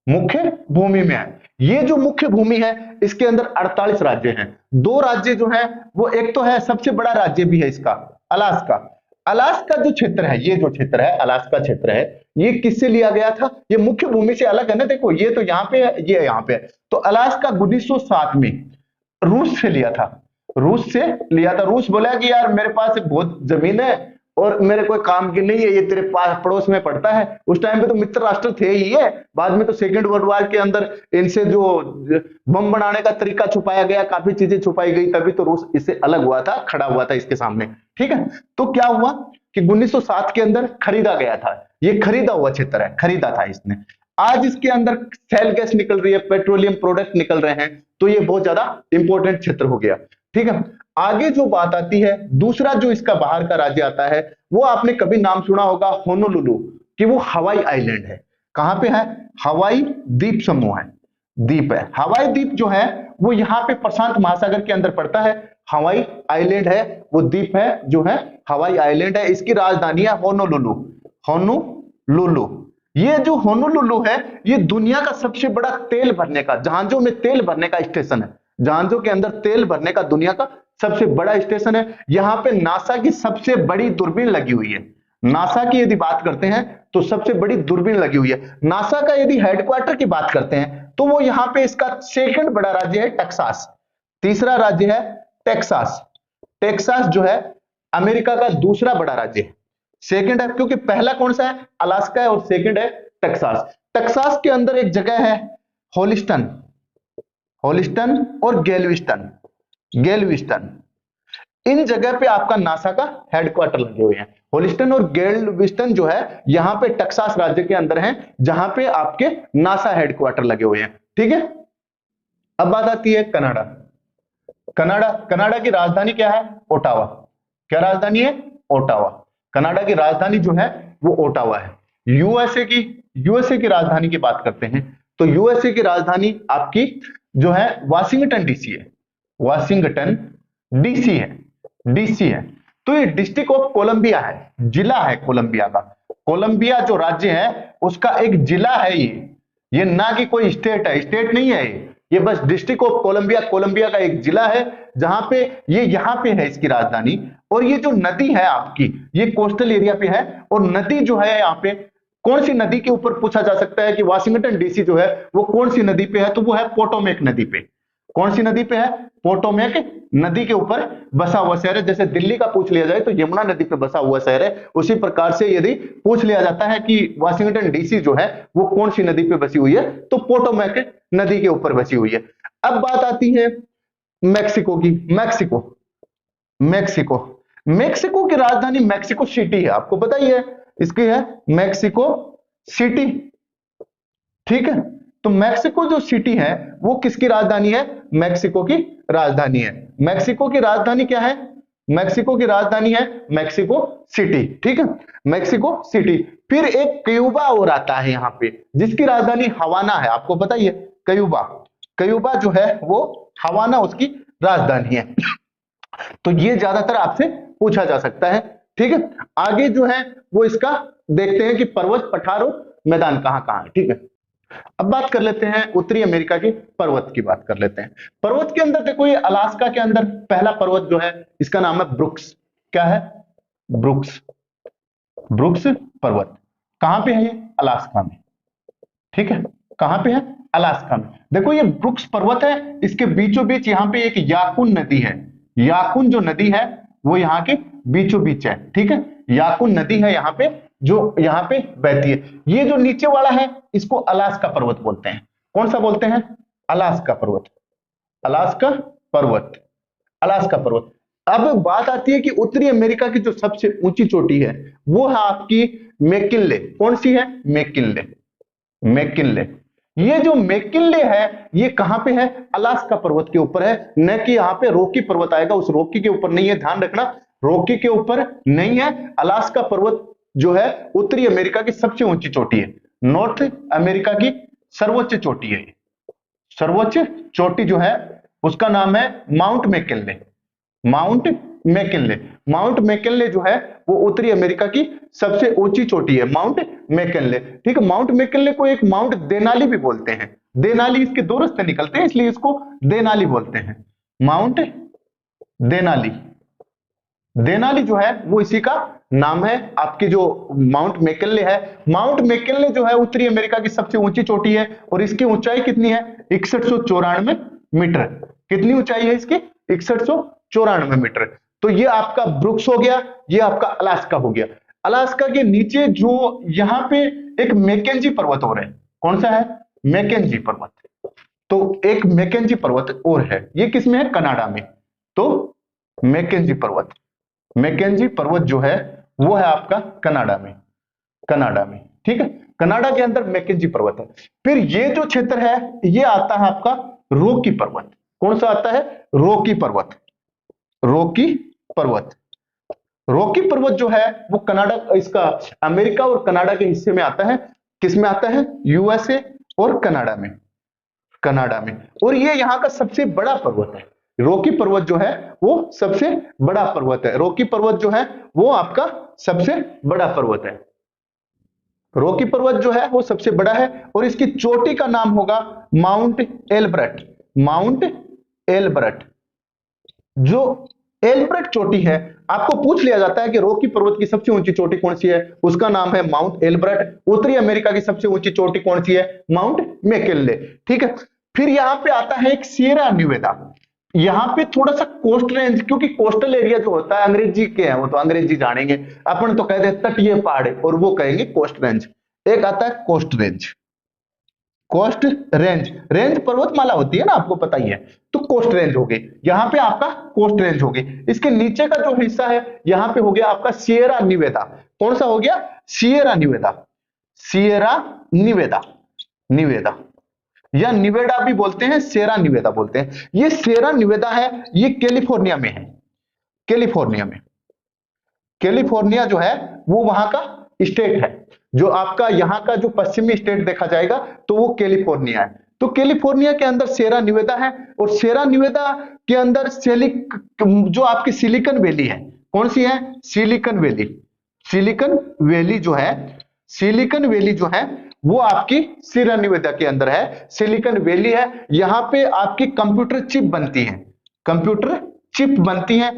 मुख्य भूमि में है। ये जो मुख्य भूमि है इसके अंदर 48 राज्य हैं। दो राज्य जो है वो, एक तो है सबसे बड़ा राज्य भी है इसका अलास्का। अलास्का जो क्षेत्र है, ये जो क्षेत्र है अलास्का क्षेत्र है, ये किससे लिया गया था? ये मुख्य भूमि से अलग है ना, देखो ये तो यहाँ पे है, ये यहाँ पे है। तो अलास्का 1907 में रूस से लिया था, रूस से लिया था। रूस बोला कि यार मेरे पास बहुत जमीन है और मेरे कोई काम की नहीं है, ये तेरे पास पड़ोस में पड़ता है। उस टाइम पे तो मित्र राष्ट्र थे ही है, बाद में तो सेकेंड वर्ल्ड वॉर के अंदर इनसे जो बम बनाने का तरीका छुपाया गया, काफी चीजें छुपाई गई, तभी तो रूस इससे अलग हुआ था, खड़ा हुआ था इसके सामने। ठीक है, तो क्या हुआ कि 1907 के अंदर खरीदा गया था, ये खरीदा हुआ क्षेत्र है, खरीदा था इसने। आज इसके अंदर सेल गैस निकल रही है, पेट्रोलियम प्रोडक्ट निकल रहे हैं, तो ये बहुत ज्यादा इंपॉर्टेंट क्षेत्र हो गया। ठीक है, आगे जो बात आती है, दूसरा जो इसका बाहर का राज्य आता है, वो आपने कभी नाम सुना होगा होनोलुलु, कि वो हवाई आइलैंड है। कहां पे है? हवाई द्वीप समूह है, द्वीप है। हवाई द्वीप जो है वो यहाँ पे प्रशांत महासागर के अंदर पड़ता है। हवाई आइलैंड है, वो द्वीप है जो है हवाई आइलैंड है। इसकी राजधानी है होनोलुलु, होनोलुलु। ये जो होनोलुलु है ये दुनिया का सबसे बड़ा तेल भरने का, जहाजों में तेल भरने का स्टेशन है, जहाजों के अंदर तेल भरने का दुनिया का सबसे बड़ा स्टेशन है। यहां पे नासा की सबसे बड़ी दूरबीन लगी हुई है। नासा की यदि बात करते हैं तो सबसे बड़ी दूरबीन लगी हुई है। नासा का यदि हेडक्वार्टर की बात करते हैं तो वो यहां पे, इसका सेकंड बड़ा राज्य है टेक्सास, तीसरा राज्य है टेक्सास। टेक्सास जो है अमेरिका का दूसरा बड़ा राज्य है, सेकंड है, क्योंकि पहला कौन सा है? अलास्का है, और सेकंड है टेक्सास। टेक्सास के अंदर एक जगह है होलिस्टन, होलिस्टन और गैल्विस्टन, गैल्विस्टन। इन जगह पे आपका नासा का हेडक्वार्टर लगे हुए हैं। होलिस्टन और गैल्विस्टन जो है यहां पे टेक्सास राज्य के अंदर है, जहां पे आपके नासा हेडक्वार्टर लगे हुए हैं। ठीक है, अब बात आती है कनाडा। कनाडा, कनाडा की राजधानी क्या है? ओटावा। क्या राजधानी है? ओटावा। कनाडा की राजधानी जो है वो ओटावा है। यूएसए की राजधानी की बात करते हैं तो यूएसए की राजधानी आपकी जो है वाशिंगटन डीसी है, वाशिंगटन डीसी है, डीसी है। तो ये डिस्ट्रिक्ट ऑफ कोलंबिया है, जिला है कोलंबिया का। कोलंबिया जो राज्य है उसका एक जिला है ये ना कि कोई स्टेट है, स्टेट नहीं है ये बस डिस्ट्रिक्ट ऑफ कोलंबिया, कोलंबिया का एक जिला है, जहां पे ये यहां पे है इसकी राजधानी। और ये जो नदी है आपकी, ये कोस्टल एरिया पे है, और नदी जो है यहाँ पे, कौन सी नदी के ऊपर पूछा जा सकता है कि वाशिंगटन डीसी जो है वो कौन सी नदी पे है, तो वो है पोटोमेक नदी पे। कौन सी नदी पे है? पोटोमेक नदी के ऊपर बसा हुआ शहर है। जैसे दिल्ली का पूछ लिया जाए तो यमुना नदी पे बसा हुआ शहर है, उसी प्रकार से यदि पूछ लिया जाता है कि वाशिंगटन डीसी जो है वो कौन सी नदी पे बसी हुई है, तो पोटोमेक नदी के ऊपर बसी हुई है। अब बात आती है मैक्सिको की। मैक्सिको, मैक्सिको, मैक्सिको की राजधानी मैक्सिको सिटी है, आपको पता ही है, इसकी है मैक्सिको सिटी। ठीक है, तो मैक्सिको जो सिटी है वो किसकी राजधानी है? मैक्सिको की राजधानी है। मैक्सिको की राजधानी क्या है? मैक्सिको की राजधानी है मैक्सिको सिटी। ठीक है, मैक्सिको सिटी। फिर एक क्यूबा और आता है यहाँ पे, जिसकी राजधानी हवाना है, आपको पता ही है, क्यूबा। क्यूबा जो है वो हवाना उसकी राजधानी है। तो ये ज्यादातर आपसे पूछा जा सकता है। ठीक है, आगे जो है वो इसका देखते हैं कि पर्वत, पठार और मैदान कहां कहां है। ठीक है, अब बात कर लेते हैं उत्तरी अमेरिका की पर्वत की बात कर लेते हैं। पर्वत के अंदर देखो, ये अलास्का के अंदर पहला पर्वत जो है इसका नाम है ब्रुक्स। क्या है? ब्रुक्स, ब्रुक्स पर्वत। कहां पे है ये? अलास्का में। ठीक है, कहां पे है? अलास्का में। देखो ये ब्रुक्स पर्वत है, इसके बीचों बीच यहाँ पे एक याकुन नदी है। याकुन जो नदी है वो यहाँ के बीचों बीच है। ठीक है, याकुन नदी है यहाँ पे, जो यहाँ पे बहती है। ये जो नीचे वाला है इसको अलास्का पर्वत बोलते हैं। कौन सा बोलते हैं? अलास्का पर्वत, अलास्का पर्वत, अलास्का पर्वत। अब बात आती है कि उत्तरी अमेरिका की जो सबसे ऊंची चोटी है वो है आपकी मैकिनले। कौन सी है? McKinley, McKinley. ये जो मैकिनले है ये कहां पे है? अलास्का पर्वत के ऊपर है, न कि यहाँ पे रॉकी पर्वत आएगा, उस रॉकी के ऊपर नहीं है, ध्यान रखना, रॉकी के ऊपर नहीं है। अलास्का पर्वत जो है उत्तरी अमेरिका की सबसे ऊंची चोटी है, नॉर्थ अमेरिका की सर्वोच्च चोटी है। सर्वोच्च चोटी जो है उसका नाम है mount McKinley, mount McKinley. Mount McKinley जो है वो उत्तरी अमेरिका की सबसे ऊंची चोटी है, माउंट मैकिनले। ठीक है, माउंट मैकिनले को एक माउंट देनाली भी बोलते हैं। देनाली, इसके दो रास्ते निकलते हैं इसलिए इसको देनाली बोलते हैं, माउंट देनाली। देनाली जो है वो इसी का नाम है। आपकी जो माउंट मैकिनले है, माउंट मैकिनले जो है उत्तरी अमेरिका की सबसे ऊंची चोटी है और इसकी ऊंचाई कितनी है? 6194 मीटर। कितनी ऊंचाई है इसकी? 6194 मीटर। तो ये आपका ब्रुक्स हो गया, ये आपका अलास्का हो गया। अलास्का के नीचे जो यहाँ पे एक मैकेंजी पर्वत और है, कौन सा है? मैकेंजी पर्वत। तो एक मैकेंजी पर्वत और है, ये किसमें है? कनाडा में। तो मैकेंजी पर्वत, मैकेंजी पर्वत जो है वो है आपका कनाडा में, कनाडा में। ठीक है, कनाडा के अंदर मैकेंजी पर्वत है। फिर ये जो क्षेत्र है ये आता है आपका रॉकी पर्वत। कौन सा आता है? रॉकी पर्वत। रॉकी पर्वत, रॉकी पर्वत जो है वो कनाडा, इसका अमेरिका और कनाडा के हिस्से में आता है। किसमें आता है? यूएसए और कनाडा में, कनाडा में। और ये यहाँ का सबसे बड़ा पर्वत है। रॉकी पर्वत जो है वो सबसे बड़ा पर्वत है। रॉकी पर्वत जो है वो आपका सबसे बड़ा पर्वत है। रॉकी पर्वत जो है वो सबसे बड़ा है और इसकी चोटी का नाम होगा माउंट एल्बर्ट। माउंट एल्बर्ट, जो एल्बर्ट चोटी है, आपको पूछ लिया जाता है कि रॉकी पर्वत की सबसे ऊंची चोटी कौन सी है, उसका नाम है माउंट एल्बर्ट। उत्तरी अमेरिका की सबसे ऊंची चोटी कौन सी है? Mount McKinley. ठीक है, फिर यहां पे आता है एक सियरा न्यूवेदा। यहाँ पे थोड़ा सा कोस्ट रेंज, क्योंकि कोस्टल एरिया जो होता है, अंग्रेजी के हैं वो तो अंग्रेजी जानेंगे, अपन तो कहते हैं तटीय पहाड़ और वो कहेंगे कोस्ट रेंज। एक आता है coast range, coast range, range पर्वतमाला होती है ना, आपको पता ही है। तो कोस्ट रेंज हो गई, यहाँ पे आपका कोस्ट रेंज हो गई। इसके नीचे का जो हिस्सा है यहाँ पे हो गया आपका सियरा निवेदा। कौन सा हो गया? सियरा निवेदा, सियरा निवेदा, निवेदा या निवेडा भी बोलते हैं, सेरा निवेदा बोलते हैं। ये सेरा निवेदा है, ये कैलिफोर्निया में है। कैलिफोर्निया में, कैलिफोर्निया जो है वो वहां का स्टेट है। जो आपका यहाँ का जो पश्चिमी स्टेट देखा जाएगा तो वो कैलिफोर्निया है। तो कैलिफोर्निया के अंदर सेरा निवेदा है और सेरा निवेदा के अंदर जो आपकी सिलिकन वैली है, कौन सी है? Silicon valley. सिलिकन वैली जो है, सिलिकन वैली जो है वो आपकी सेरा निवेदा के अंदर है। सिलिकन वैली है, यहां पे आपकी कंप्यूटर चिप बनती है, कंप्यूटर चिप बनती है,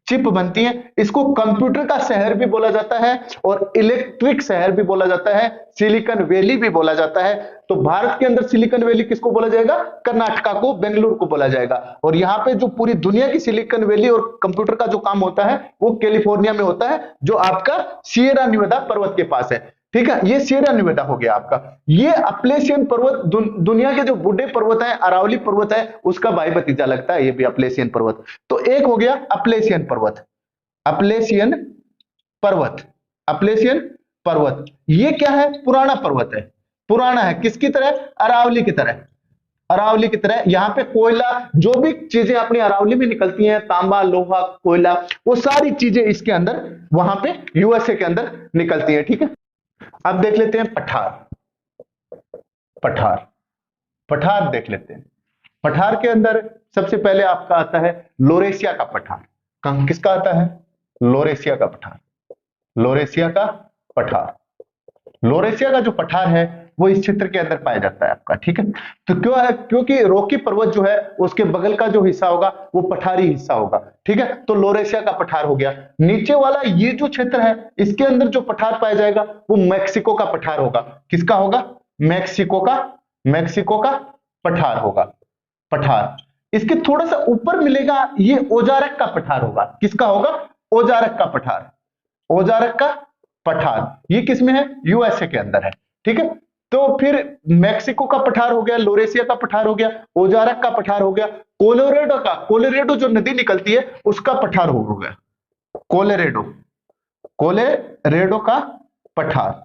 चिप बनती है। इसको कंप्यूटर का शहर भी बोला जाता है और इलेक्ट्रिक शहर भी बोला जाता है, सिलिकन वैली भी बोला जाता है। तो भारत के अंदर सिलिकन वैली किसको बोला जाएगा? कर्नाटका को, बेंगलुरु को बोला जाएगा। और यहाँ पे जो पूरी दुनिया की सिलिकन वैली और कंप्यूटर का जो काम होता है वो कैलिफोर्निया में होता है, जो आपका सियरा निवेदा पर्वत के पास है। ठीक है, ये सियरा निवेदा हो गया आपका। ये अपलेशियन पर्वत, दुनिया के जो बूढ़े पर्वत है, अरावली पर्वत है, उसका भाई भतीजा लगता है ये भी अपलेशियन पर्वत। तो एक हो गया अपलेशियन पर्वत, अपलेशियन पर्वत, अपलेशियन पर्वत। ये क्या है? पुराना पर्वत है, पुराना है। किसकी तरह? अरावली की तरह, अरावली की तरह। यहाँ पे कोयला, जो भी चीजें अपनी अरावली में निकलती हैं, तांबा, लोहा, कोयला, वो सारी चीजें इसके अंदर, वहां पे यूएसए के अंदर निकलती है। ठीक है, अब देख लेते हैं पठार। पठार, पठार देख लेते हैं। पठार के अंदर सबसे पहले आपका आता है लोरेशिया का पठार। किसका आता है? लोरेशिया का पठार, लोरेशिया का पठार। लोरेशिया का जो पठार है वो इस क्षेत्र के अंदर पाया जाता है आपका। ठीक है, तो क्यों है? क्योंकि रॉकी पर्वत जो है उसके बगल का जो हिस्सा होगा वो पठारी हिस्सा होगा। ठीक है, तो लोरेशिया का पठार हो गया। नीचे वाला ये जो क्षेत्र है इसके अंदर जो पठार पाया जाएगा वो मैक्सिको का पठार होगा। किसका होगा? मैक्सिको का, मैक्सिको का पठार होगा, पठार। इसके थोड़ा सा ऊपर मिलेगा, ये ओजारक का पठार होगा। किसका होगा? ओजारक का पठार, ओजारक का पठार। ये किसमें है? यूएसए के अंदर है। ठीक है, तो फिर मैक्सिको का पठार हो गया, लोरेशिया का पठार हो गया, ओजारक का पठार हो गया, कोलोरेडो का, कोलोरेडो जो नदी निकलती है उसका पठार हो गया, कोलोरेडो, कोलोरेडो का पठार।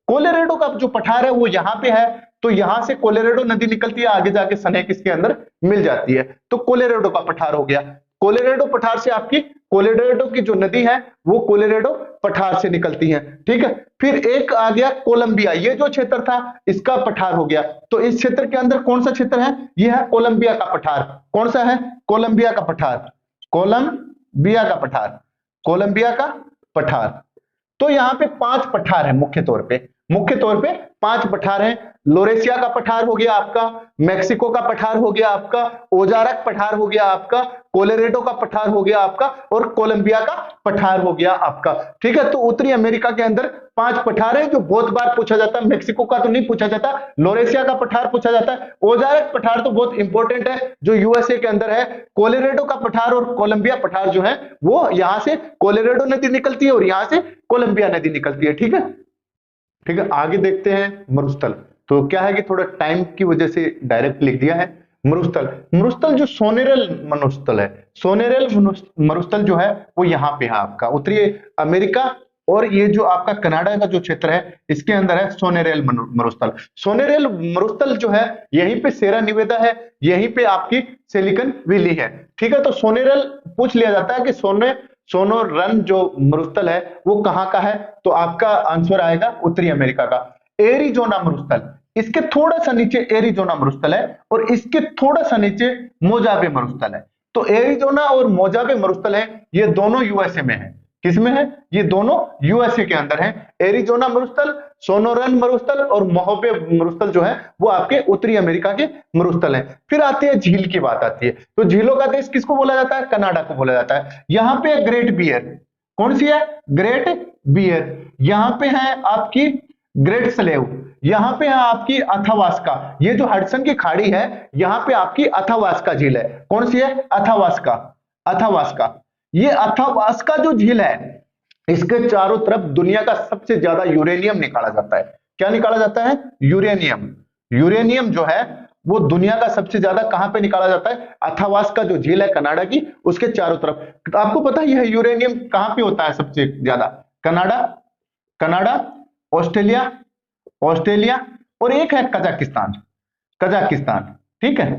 कोलोरेडो का जो पठार है वो यहां पे है, तो यहां से कोलोरेडो नदी निकलती है, आगे जाके सनेक इसके अंदर मिल जाती है, तो कोलोरेडो का पठार हो गया। कोलोरेडो पठार से आपकी, कोलोरेडो की जो नदी है वो कोलोरेडो पठार से निकलती है। ठीक है, फिर एक आ गया कोलंबिया, ये जो क्षेत्र था इसका पठार हो गया। तो इस क्षेत्र के अंदर कौन सा क्षेत्र है? ये है कोलंबिया का पठार। कौन सा है? कोलंबिया का पठार, कोलंबिया कोलंबिया का पठार, कोलंबिया का पठार। तो यहाँ पे 5 पठार है मुख्य तौर पे 5 पठार हैं। लोरेशिया का पठार हो गया आपका, मैक्सिको का पठार हो गया आपका, ओजारक पठार हो गया आपका, कोलोरेडो का पठार हो गया आपका, और कोलंबिया का पठार हो गया आपका। ठीक है, तो उत्तरी अमेरिका के अंदर 5 पठार है जो बहुत बार पूछा जाता है। मैक्सिको का तो नहीं पूछा जाता, लोरेशिया का पठार पूछा जाता है। ओजारक पठार तो बहुत इंपॉर्टेंट है जो यूएसए के अंदर है। कोलोरेडो का पठार और कोलंबिया पठार जो है वो यहां से कोलोरेडो नदी निकलती है और यहां से कोलंबिया नदी निकलती है। ठीक है, ठीक है, आगे देखते हैं मरुस्थल। तो क्या है कि थोड़ा टाइम की वजह से डायरेक्ट लिख दिया है। मरुस्थल जो सोनेरल मरुस्थल है, सोनेरल मरुस्थल जो है वो यहाँ पे है आपका उत्तरी अमेरिका, और ये जो आपका कनाडा का जो क्षेत्र है इसके अंदर है सोनेरल मरुस्थल। सोनेरल मरुस्थल जो है यहीं पे सेरा निवेदा है, यहीं पे आपकी सिलिकन वैली है। ठीक है, तो सोनेरल पूछ लिया जाता है कि सोनोरन जो मरुस्थल है वो कहाँ का है, तो आपका आंसर आएगा उत्तरी अमेरिका का। एरिजोना मरुस्थल, इसके थोड़ा सा नीचे एरिजोना मरुस्थल है और इसके थोड़ा सा नीचे मोजावे मरुस्थल है। तो एरिजोना और मोजावे मरुस्थल है, ये दोनों यूएसए में है। किसमें है? ये दोनों यूएसए के अंदर है। एरिजोना मरुस्थल, सोनोरन मरुस्थल और मोहबे मरुस्थल जो है वो आपके उत्तरी अमेरिका के मरुस्थल है। फिर आती है झील की बात आती है, तो झीलों का देश किसको बोला जाता है? कनाडा को बोला जाता है। यहाँ पे ग्रेट बियर, कौन सी है? Great Bear. यहाँ पे है आपकी ग्रेट स्लेव, यहाँ पे है आपकी अथावास्का। ये जो हडसन की खाड़ी है यहाँ पे आपकी अथावास्का झील है। कौन सी है? अथावास्का, अथावास्का। ये अथावास्का जो झील है इसके चारों तरफ दुनिया का सबसे ज्यादा यूरेनियम निकाला जाता है। क्या निकाला जाता है? यूरेनियम। यूरेनियम जो है वो दुनिया का सबसे ज्यादा कहां पे निकाला जाता है? अथावास्का जो झील है कनाडा की उसके चारों तरफ। आपको पता है यह यूरेनियम कहां पे होता है सबसे ज्यादा? कनाडा, कनाडा, ऑस्ट्रेलिया, ऑस्ट्रेलिया, और एक है कजाकिस्तान, कजाकिस्तान। ठीक है,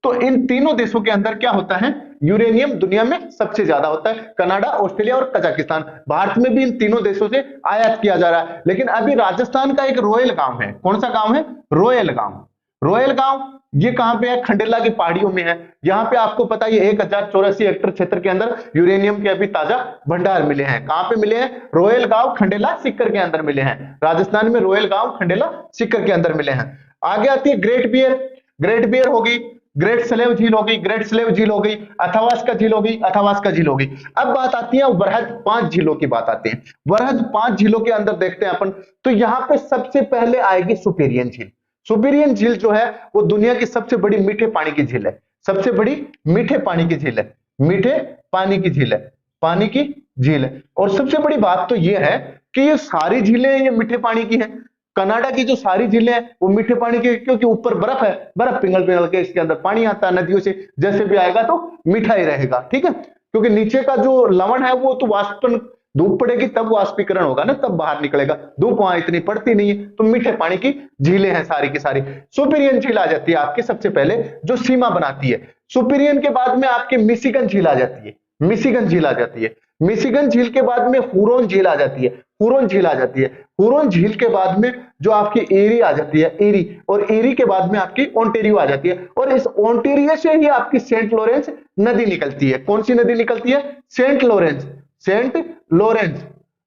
तो इन तीनों देशों के अंदर क्या होता है? यूरेनियम दुनिया में सबसे ज्यादा होता है। कनाडा, ऑस्ट्रेलिया और कजाकिस्तान। भारत में भी इन तीनों देशों से आयात किया जा रहा है। लेकिन अभी राजस्थान का एक रोयल गांव है, कौन सा गांव है? रोयल गांव। रोयल गांव ये कहां पे है? खंडेला की पहाड़ियों में है। यहाँ पे आपको पता है 1084 हेक्टेयर क्षेत्र के अंदर यूरेनियम के अभी ताजा भंडार मिले हैं। कहां पे मिले हैं? रोयल गांव, खंडेला, सीकर के अंदर मिले हैं। राजस्थान में रोयल गांव, खंडेला, सीकर के अंदर मिले हैं। आगे आती है ग्रेट बियर। ग्रेट बियर होगी, ग्रेट स्लेव झील होगी, ग्रेट स्लेव झील हो गई, अथावास्का झील होगी, अथावास्का झील होगी। अब बात आती है वरहद 5 झीलों की बात आती है। वरहद 5 झीलों के अंदर देखते हैं अपन, तो यहां पे सबसे पहले आएगी सुपेरियन झील। सुपेरियन झील जो है वो दुनिया की सबसे बड़ी मीठे पानी की झील है। सबसे बड़ी मीठे पानी की झील है, मीठे पानी की झील है, पानी की झील है। और सबसे बड़ी बात तो ये है कि ये सारी झीलें ये मीठे पानी की हैं। कनाडा की जो सारी झीलें हैं वो मीठे पानी की, क्योंकि ऊपर बर्फ है, बर्फ पिघल पिघल के इसके अंदर पानी आता है नदियों से, जैसे भी आएगा तो मीठा ही रहेगा। ठीक है, क्योंकि नीचे का जो लवण है वो तो वाष्पन, धूप पड़ेगी तब वाष्पीकरण होगा ना, तब बाहर निकलेगा। धूप वहां इतनी पड़ती नहीं है, तो मीठे पानी की झीलें हैं सारी की सारी। सुपेरियन झील आ जाती है आपके सबसे पहले, जो सीमा बनाती है। सुपेरियन के बाद में आपके मिशिगन झील आ जाती है, मिशिगन झील आ जाती है। मिशिगन झील के बाद में हुरोन झील आ जाती है, हुरोन झील आ जाती है। हुरोन झील के बाद में जो आपकी एरी आ जाती है, एरी, और एरी के बाद में आपकी ओंटेरियो आ जाती है। और इस ओंटेरियो से ही आपकी सेंट लॉरेंस नदी निकलती है। कौन सी नदी निकलती है? Saint Lawrence, Saint Lawrence.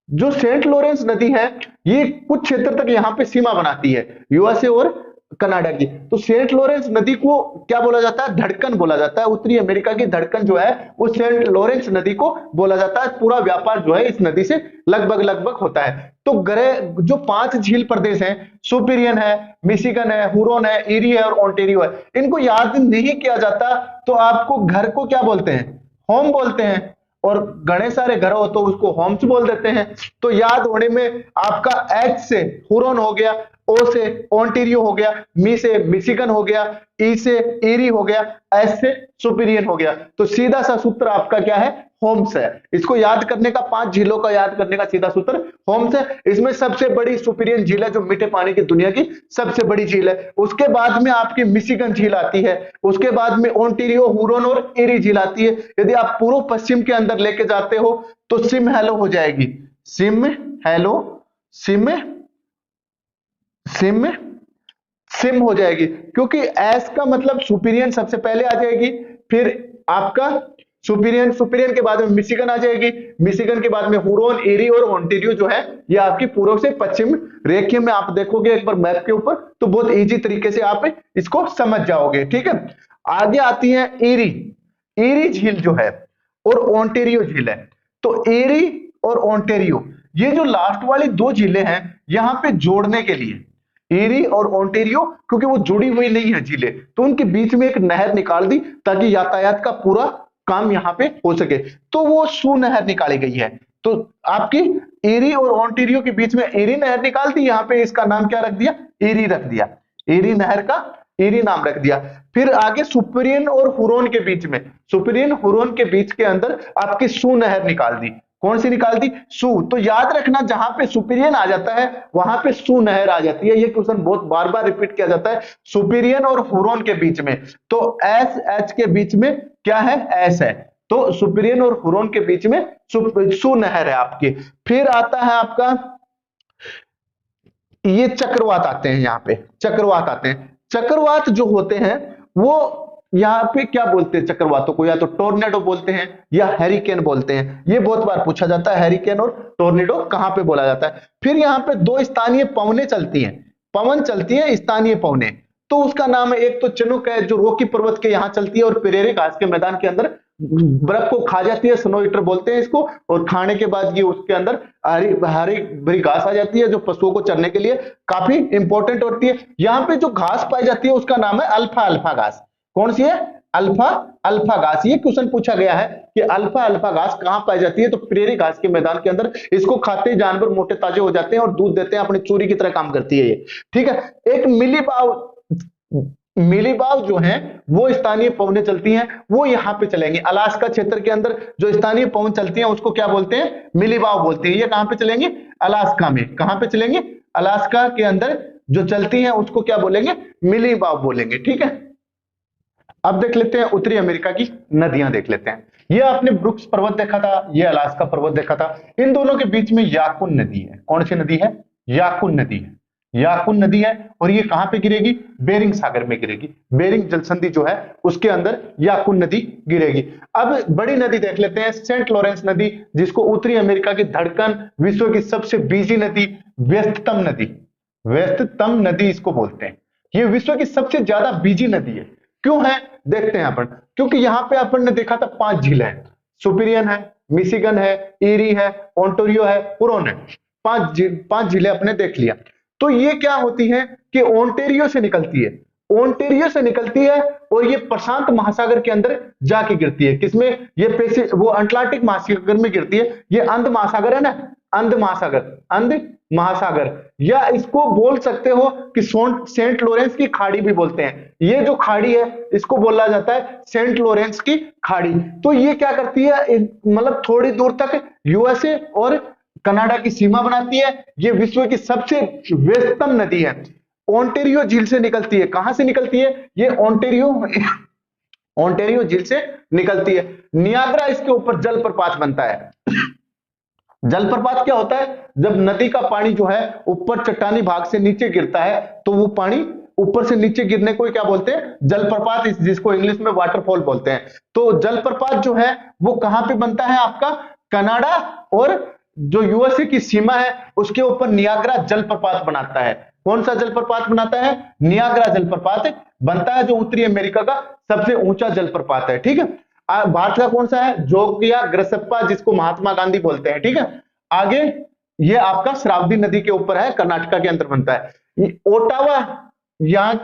जो सेंट लॉरेंस नदी है ये कुछ क्षेत्र तक यहां पे सीमा बनाती है यूएसए और कनाडा की। तो सेंट लॉरेंस नदी को क्या बोला जाता है? धड़कन बोला जाता है। उत्तरी अमेरिका की धड़कन जो है वो सेंट लॉरेंस नदी को बोला जाता है। पूरा व्यापार जो है इस नदी से लगभग लगभग होता है। तो जो 5 झील प्रदेश हैं, सुपेरियन है, मिशिगन है, हुरोन है, एरी है और ओंटेरियो है, इनको याद नहीं किया जाता तो आपको घर को क्या बोलते हैं? होम बोलते हैं। और घने सारे घर हो तो उसको होम्स बोल देते हैं। तो याद होने में आपका एच से हुरोन हो गया, ओ से ओंटेरियो हो गया, मी से मिशिगन हो गया, ई से एरी हो गया, एस से सुपेरियन हो गया। तो सीधा सा सूत्र आपका क्या है? होम्स है। इसको याद करने का, 5 झीलों का याद करने का सीधा सूत्र होम्स है। इसमें सबसे बड़ी सुपेरियन झील है जो मीठे पानी की दुनिया की सबसे बड़ी झील है। उसके बाद में आपकी मिशिगन झील आती है, उसके बाद में ओंटेरियो, हुरोन और एरी झील आती है। यदि आप पूर्व पश्चिम के अंदर लेके जाते हो तो सिम हेलो हो जाएगी, SIM hello, SIM SIM SIM हो जाएगी, क्योंकि एस का मतलब सुपेरियन सबसे पहले आ जाएगी, फिर आपका सुपीरियन, सुपीरियन के बाद में मिशिगन आ जाएगी, मिशिगन के बाद में हुरोन, एरी और ओंटारियो जो है ये आपकी पूर्व से पश्चिम रेखीय में आप देखोगे एक बार मैप के ऊपर तो बहुत इजी तरीके से आप इसको समझ जाओगे। ठीक है, आगे आती है एरी, एरी झील जो है और ओंटारियो झील है। तो एरी और ओंटारियो ये जो लास्ट वाली दो झीलें हैं यहां पे जोड़ने के लिए, एरी और ओंटारियो क्योंकि वो जुड़ी हुई नहीं है झीलें, तो उनके बीच में एक नहर निकाल दी ताकि यातायात का पूरा काम यहां पे हो सके, तो वो सू नहर निकाली गई है। तो आपकी एरी और ओंटारियो के बीच में एरी नहर निकाल दी, यहां पे इसका नाम क्या रख दिया, एरी रख दिया, एरी नहर का एरी नाम रख दिया। फिर आगे सुपीरियन और हुरोन के बीच में, सुपीरियन हुरोन के बीच के अंदर आपकी सू नहर निकाल दी, कौन सी निकाल दी, सू। तो याद रखना जहां पे सुपीरियन आ जाता है वहां पे सू नहर आ जाती है, ये क्वेश्चन बहुत बार बार रिपीट किया जाता है, सुपीरियन और हुरोन के बीच में, तो एस एच के बीच में क्या है, एस है, तो सुपीरियन और हुरोन के बीच में सू नहर है आपकी। फिर आता है आपका ये चक्रवात आते हैं, यहाँ पे चक्रवात आते हैं, चक्रवात जो होते हैं वो यहाँ पे क्या बोलते हैं चक्रवातों को, या तो टोर्नेडो बोलते हैं या हैरिकेन बोलते हैं, ये बहुत बार पूछा जाता है हैरिकेन और टोर्नेडो कहां पे बोला जाता है। फिर यहाँ पे दो स्थानीय पवनें चलती हैं, पवन चलती है स्थानीय पवनें, तो उसका नाम है, एक तो चिनूक है जो रॉकी पर्वत के यहाँ चलती है और प्रेरी घास के मैदान के अंदर बर्फ को खा जाती है, स्नो ईटर बोलते हैं इसको, और खाने के बाद ये उसके अंदर हरी हरी भरी घास आ जाती है जो पशुओं को चरने के लिए काफी इंपॉर्टेंट होती है। यहाँ पे जो घास पाई जाती है उसका नाम है अल्फा अल्फा घास, कौन सी है, अल्फा अल्फा घास। ये क्वेश्चन पूछा गया है कि अल्फा अल्फा घास कहां पाई जाती है, तो प्रेरी घास के मैदान के अंदर, इसको खाते ही जानवर मोटे ताजे हो जाते हैं और दूध देते हैं, अपनी चूरी की तरह काम करती है ये। ठीक है, एक मिलीबाग, मिलीबाग जो है वो स्थानीय पवनें चलती हैं, वो यहां पे चलेंगे, अलास्का क्षेत्र के अंदर जो स्थानीय पवन चलती हैं उसको क्या बोलते हैं, मिलीबाग बोलते हैं। ये कहां पे चलेंगे, अलास्का में, कहां पे चलेंगे, अलास्का के अंदर जो चलती हैं उसको क्या बोलेंगे, मिलीबाग बोलेंगे। ठीक है, अब देख लेते हैं उत्तरी अमेरिका की नदियां देख लेते हैं। ये आपने ब्रुक्स पर्वत देखा था, ये अलास्का पर्वत देखा था, इन दोनों के बीच में याकुन नदी है, कौन सी नदी है, याकुन नदी है, याकुन नदी है, और ये कहां पे गिरेगी, बेरिंग सागर में गिरेगी, बेरिंग जलसंधि जो है उसके अंदर याकुन नदी गिरेगी। अब बड़ी नदी देख लेते हैं, सेंट लॉरेंस नदी, जिसको उत्तरी अमेरिका की धड़कन, विश्व की सबसे बिजी नदी, व्यस्ततम नदी, व्यस्ततम नदी इसको बोलते हैं, ये विश्व की सबसे ज्यादा बिजी नदी है। क्यों है, देखते हैं अपन, क्योंकि यहां पे अपन ने देखा था 5 झीलें हैं, सुपीरियन है, मिशिगन है, एरी है, ओंटारियो है, हुरोन है, 5 झीलें अपने देख लिया। तो ये क्या होती है कि ओंटारियो से निकलती है, ओंटारियो से निकलती है और ये प्रशांत महासागर के अंदर जाके गिरती है, किसमें, ये वो अटलांटिक महासागर में गिरती है, ये अंध महासागर है ना, अंध महासागर, अंध महासागर, या इसको बोल सकते हो कि सेंट लॉरेंस की खाड़ी भी बोलते हैं, ये जो खाड़ी है इसको बोला जाता है सेंट लॉरेंस की खाड़ी। तो ये क्या करती है, मतलब थोड़ी दूर तक यूएसए और कनाडा की सीमा बनाती है, ये विश्व की सबसे व्यस्तम नदी है, ओंटारियो झील से निकलती है, कहां से निकलती है, ये ओंटारियो झील से निकलती है। नियाग्रा इसके ऊपर जलप्रपात बनता है। जलप्रपात क्या होता है, जब नदी का पानी जो है ऊपर चट्टानी भाग से नीचे गिरता है तो वो पानी ऊपर से नीचे गिरने को क्या बोलते हैं, जलप्रपात, जिसको इंग्लिश में वाटरफॉल बोलते हैं। तो जलप्रपात जो है वो कहां पे बनता है, आपका कनाडा और जो यूएसए की सीमा है उसके ऊपर नियाग्रा जलप्रपात बनाता है। कौन सा जलप्रपात बनाता है, नियाग्रा जलप्रपात बनता है, जो उत्तरी अमेरिका का सबसे ऊंचा जलप्रपात है। ठीक है, भारत का कौन सा है, जोगिया ग्रसप्पा, जिसको महात्मा गांधी बोलते हैं। ठीक है, आगे ये आपका श्रावदी नदी के ऊपर है, कर्नाटका के अंदर बनता है। ओटावा, यहां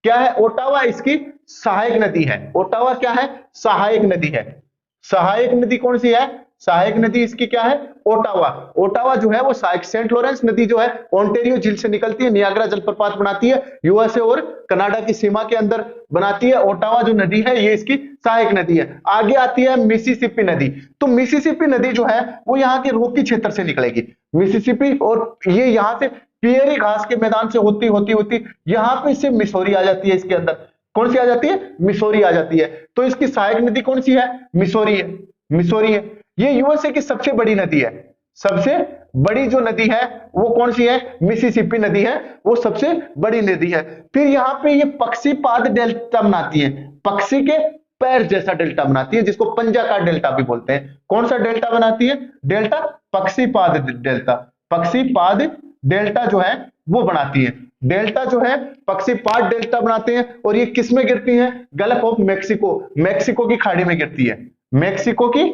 क्या है, ओटावा इसकी सहायक नदी है, ओटावा क्या है, सहायक नदी है। सहायक नदी कौन सी है, सहायक नदी इसकी क्या है, ओटावा। ओटावा जो है वो सहायक, सेंट लॉरेंस नदी जो है ओंटारियो झील से निकलती है, नियाग्रा जलप्रपात बनाती है, यूएसए और कनाडा की सीमा के अंदर बनाती है। ओटावा जो नदी है ये इसकी सहायक नदी है। आगे आती है मिसिसिपी नदी। तो मिसिसिपी नदी जो है वो यहाँ के रॉकी क्षेत्र से निकलेगी, मिसिसिपी, और ये यहाँ से प्रेरी घास के मैदान से होती होती होती यहाँ पे से मिसौरी आ जाती है, इसके अंदर कौन सी आ जाती है, मिसौरी आ जाती है। तो इसकी सहायक नदी कौन सी है, मिसौरी है, मिसौरी है। ये यूएसए की सबसे बड़ी नदी है, सबसे बड़ी जो नदी है वो कौन सी है, मिसिसिपी नदी है, वो सबसे बड़ी नदी है। फिर यहाँ पे ये पक्षीपाद डेल्टा बनाती है, पक्षी के पैर जैसा डेल्टा बनाती है, जिसको पंजाकार डेल्टा भी बोलते हैं। कौन सा डेल्टा बनाती है? डेल्टा पक्षीपाद डेल्टा। पक्षीपाद डेल्टा जो है वो बनाती है। डेल्टा जो है पक्षीपाद डेल्टा बनाते हैं, और ये किस में गिरती है? गल्फ ऑफ मैक्सिको, मैक्सिको की खाड़ी में गिरती है। मैक्सिको की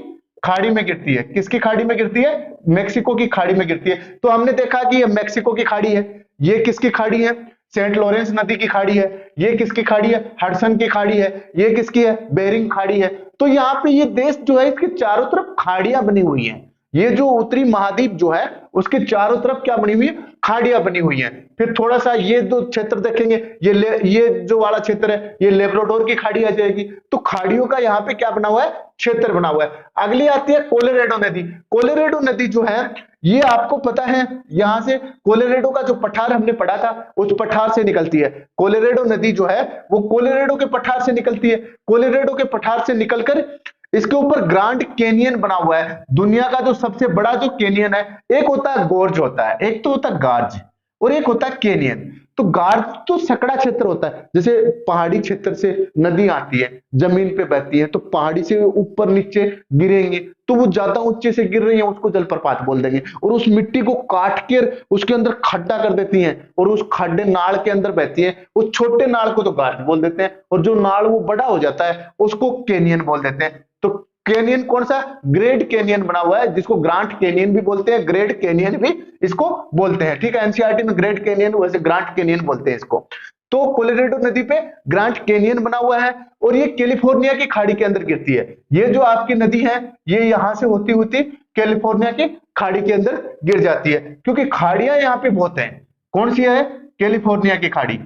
खाड़ी में गिरती है। किसकी खाड़ी में गिरती है? मैक्सिको की खाड़ी में गिरती है। तो हमने देखा कि ये मैक्सिको की खाड़ी है। ये किसकी खाड़ी है? सेंट लॉरेंस नदी की खाड़ी है। ये किसकी खाड़ी है? हडसन की खाड़ी है। ये किसकी है? बेरिंग खाड़ी है। तो यहाँ पे ये देश जो है इसके चारों तरफ खाड़ियां बनी हुई हैं। ये जो उत्तरी महाद्वीप जो है उसके चारों तरफ क्या बनी हुई है? खाड़ियां बनी हुई हैं। फिर थोड़ा सा ये दो क्षेत्र देखेंगे, ये जो वाला क्षेत्र है ये लेब्राडोर की खाड़ी आ जाएगी। तो खाड़ियों का यहाँ पे क्या बना हुआ है? क्षेत्र बना हुआ है। अगली आती है कोलोरेडो नदी। कोलोरेडो नदी जो है ये आपको पता है, यहां से कोलोरेडो का जो पठार हमने पढ़ा था उस पठार से निकलती है। कोलोरेडो नदी जो है वो कोलोरेडो के पठार से निकलती है। कोलोरेडो के पठार से निकलकर इसके ऊपर ग्रांड कैनियन बना हुआ है। दुनिया का जो सबसे बड़ा जो कैनियन है, एक होता है गोर्ज होता है, एक तो होता है गार्ज और एक होता है कैनियन। तो गार्ज तो सकड़ा क्षेत्र होता है, जैसे पहाड़ी क्षेत्र से नदी आती है, जमीन पे बहती है, तो पहाड़ी से ऊपर नीचे गिरेंगे तो वो ज्यादा ऊंचे से गिर रही है, उसको जलप्रपात बोल देंगे। और उस मिट्टी को काट कर उसके अंदर खड्डा कर देती हैं और उस खड्डे नाड़ के अंदर बहती है। उस छोटे नाड़ को तो गार्ज बोल देते हैं, और जो नाड़ वो बड़ा हो जाता है उसको कैनियन बोल देते हैं। तो कैनियन कौन सा? ग्रेट कैनियन बना हुआ है, जिसको ग्रांट कैनियन भी बोलते हैं, ग्रेट कैनियन भी इसको बोलते हैं। ठीक है, एनसीईआरटी में ग्रेट कैनियन वैसे ग्रांट कैनियन बोलते हैं इसको। तो कोलोरेडो नदी पे ग्रांट कैनियन बना हुआ है और ये कैलिफोर्निया की खाड़ी के अंदर गिरती है। ये जो आपकी नदी है ये यहां से होती होती कैलिफोर्निया की खाड़ी के अंदर गिर जाती है, क्योंकि खाड़ियां यहाँ पे बहुत हैं। कौन सी है? कैलिफोर्निया की खाड़ी।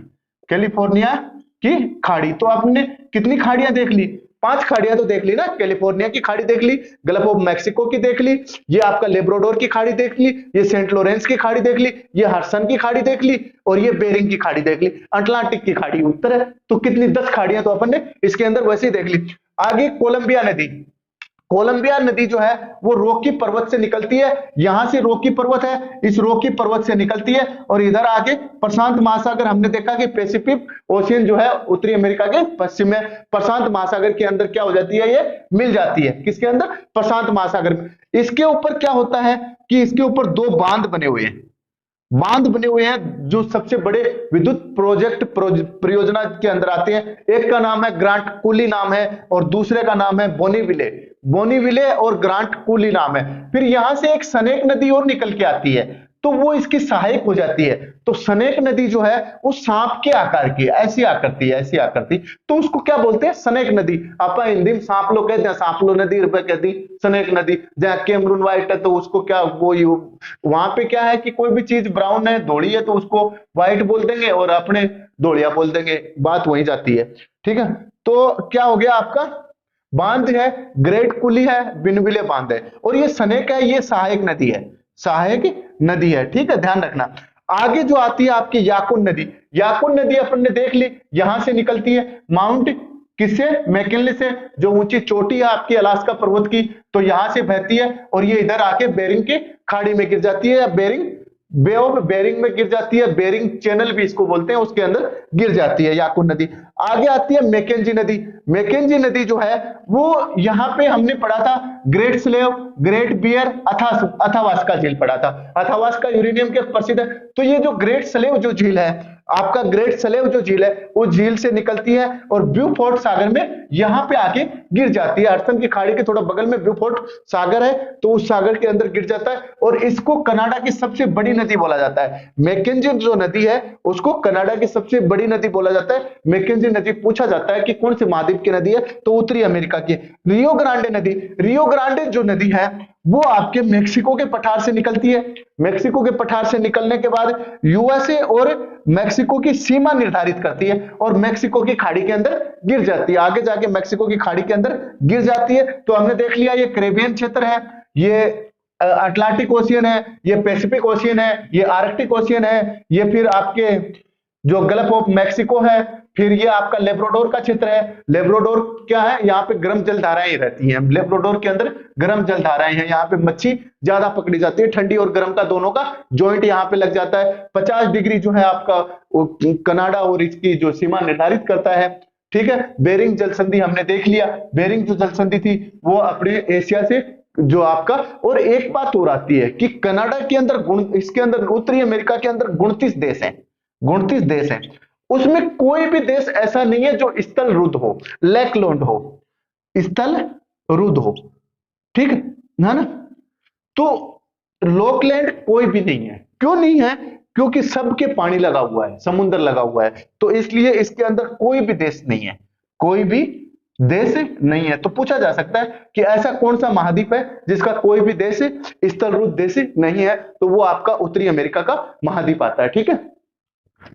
कैलिफोर्निया की खाड़ी। तो आपने कितनी खाड़ियां देख ली? 5 खाड़ियां तो देख ली ना। कैलिफोर्निया की खाड़ी देख ली, गल्फ ऑफ मैक्सिको की देख ली, ये आपका लेब्राडोर की खाड़ी देख ली, ये सेंट लॉरेंस की खाड़ी देख ली, ये हडसन की खाड़ी देख ली, और ये बेरिंग की खाड़ी देख ली। अटलांटिक की खाड़ी उत्तर है। तो कितनी? 10 खाड़ियां तो अपन ने इसके अंदर वैसे ही देख ली। आगे कोलंबिया नदी। कोलंबिया नदी जो है वो रॉकी पर्वत से निकलती है। यहां से रॉकी पर्वत है, इस रॉकी पर्वत से निकलती है और इधर आगे प्रशांत महासागर। हमने देखा कि पैसिफिक ओशियन जो है उत्तरी अमेरिका के पश्चिम में, प्रशांत महासागर के अंदर क्या हो जाती है? ये मिल जाती है। किसके अंदर? प्रशांत महासागर में। इसके ऊपर क्या होता है कि इसके ऊपर 2 बांध बने हुए हैं। बांध बने हुए हैं जो सबसे बड़े विद्युत प्रोजेक्ट परियोजना के अंदर आते हैं। एक का नाम है ग्रांट कूली नाम है और दूसरे का नाम है बोनीविले। बोनीविले और ग्रांट कूली नाम है। फिर यहां से एक सनेक नदी और निकल के आती है, तो वो इसकी सहायक हो जाती है। तो सनेक नदी जो है वो सांप के आकार की, ऐसी आकृति है, ऐसी आकृति, तो उसको क्या बोलते हैं? सनेक नदी। आप हिंदी में सांप लोग कहते हैं, सांपलो नदी कहती, सनेक नदी। जहां कैमरून व्हाइट है तो उसको क्या, वो वहां पे क्या है कि कोई भी चीज ब्राउन है, धोड़ी है, तो उसको व्हाइट बोल देंगे और अपने धोड़िया बोल देंगे, बात वहीं जाती है। ठीक है, तो क्या हो गया आपका? बांध है, ग्रेट कुली है, बिनविले बांध है, और ये सनेक है, ये सहायक नदी है, सहायक नदी है। ठीक है, ध्यान रखना। आगे जो आती है आपकी याकुन नदी। याकुन नदी अपन ने देख ली, यहां से निकलती है माउंट किससे? मैकिनले से, जो ऊंची चोटी है आपकी अलास्का पर्वत की, तो यहां से बहती है और ये इधर आके बेरिंग की खाड़ी में गिर जाती है, या बेरिंग बे ऑफ बेरिंग में गिर जाती है। बेरिंग चैनल भी इसको बोलते हैं, उसके अंदर गिर जाती है याकुन नदी। आगे आती है मैकेंजी नदी। मैकेंजी नदी जो है वो यहां पे हमने पढ़ा था Great Slave, Great Bear, Athabasca झील पढ़ा था। अथावास्का यूरेनियम के प्रसिद्ध है। तो ये जो ग्रेट स्लेव जो झील है, आपका ग्रेट स्लेव जो झील है वो झील से निकलती है और ब्यूफोर्ट सागर में यहां पे आके गिर जाती है। हडसन की खाड़ी के थोड़ा बगल में ब्यूफोर्ट सागर है, तो उस सागर के अंदर गिर जाता है और इसको कनाडा की सबसे बड़ी नदी बोला जाता है। मैकेंजी जो नदी है उसको कनाडा की सबसे बड़ी नदी बोला जाता है। मैकेंजी नदी पूछा जाता है कि कौन से महाद्वीप की नदी है, तो उत्तरी अमेरिका की। रियो ग्रांडे नदी। रियो ग्रांडे जो नदी है वो आपके मेक्सिको के पठार से निकलती है। मेक्सिको के पठार से निकलने के बाद यूएसए और मेक्सिको की सीमा निर्धारित करती है और मेक्सिको की खाड़ी के अंदर गिर जाती है। आगे जाके मेक्सिको की खाड़ी के अंदर गिर जाती है। तो हमने देख लिया ये कैरेबियन क्षेत्र है, ये अटलांटिक ओशियन है, ये पैसिफिक ओशियन है, ये आर्कटिक ओशियन है, ये फिर आपके जो गल्फ ऑफ मैक्सिको है, फिर ये आपका लेब्राडोर का क्षेत्र है। लेब्राडोर क्या है? यहाँ पे गर्म जल धाराएं रहती हैं। लेब्राडोर के अंदर गर्म जल धाराएं हैं, यहाँ पे मच्छी ज्यादा पकड़ी जाती है। ठंडी और गर्म का दोनों का जॉइंट यहाँ पे लग जाता है। 50 डिग्री जो है आपका कनाडा और इसकी जो सीमा निर्धारित करता है। ठीक है। बेरिंग जल संधि हमने देख लिया, बेरिंग जो जल संधि थी वो अपने एशिया से जो आपका, और एक बात और आती है कि कनाडा के अंदर इसके अंदर उत्तरी अमेरिका के अंदर 29 देश हैं, 29 देश हैं, उसमें कोई भी देश ऐसा नहीं है जो स्थल रुद्ध हो, लैकलैंड हो, स्थल रुद्ध हो, ठीक है ना। तो लॉकलैंड कोई भी नहीं है, क्यों नहीं है? क्योंकि सबके पानी लगा हुआ है, समुद्र लगा हुआ है, तो इसलिए इसके अंदर कोई भी देश नहीं है, कोई भी देश नहीं है। तो पूछा जा सकता है कि ऐसा कौन सा महाद्वीप है जिसका कोई भी देश स्थल रुद्ध देश नहीं है, तो वो आपका उत्तरी अमेरिका का महाद्वीप आता है, ठीक है।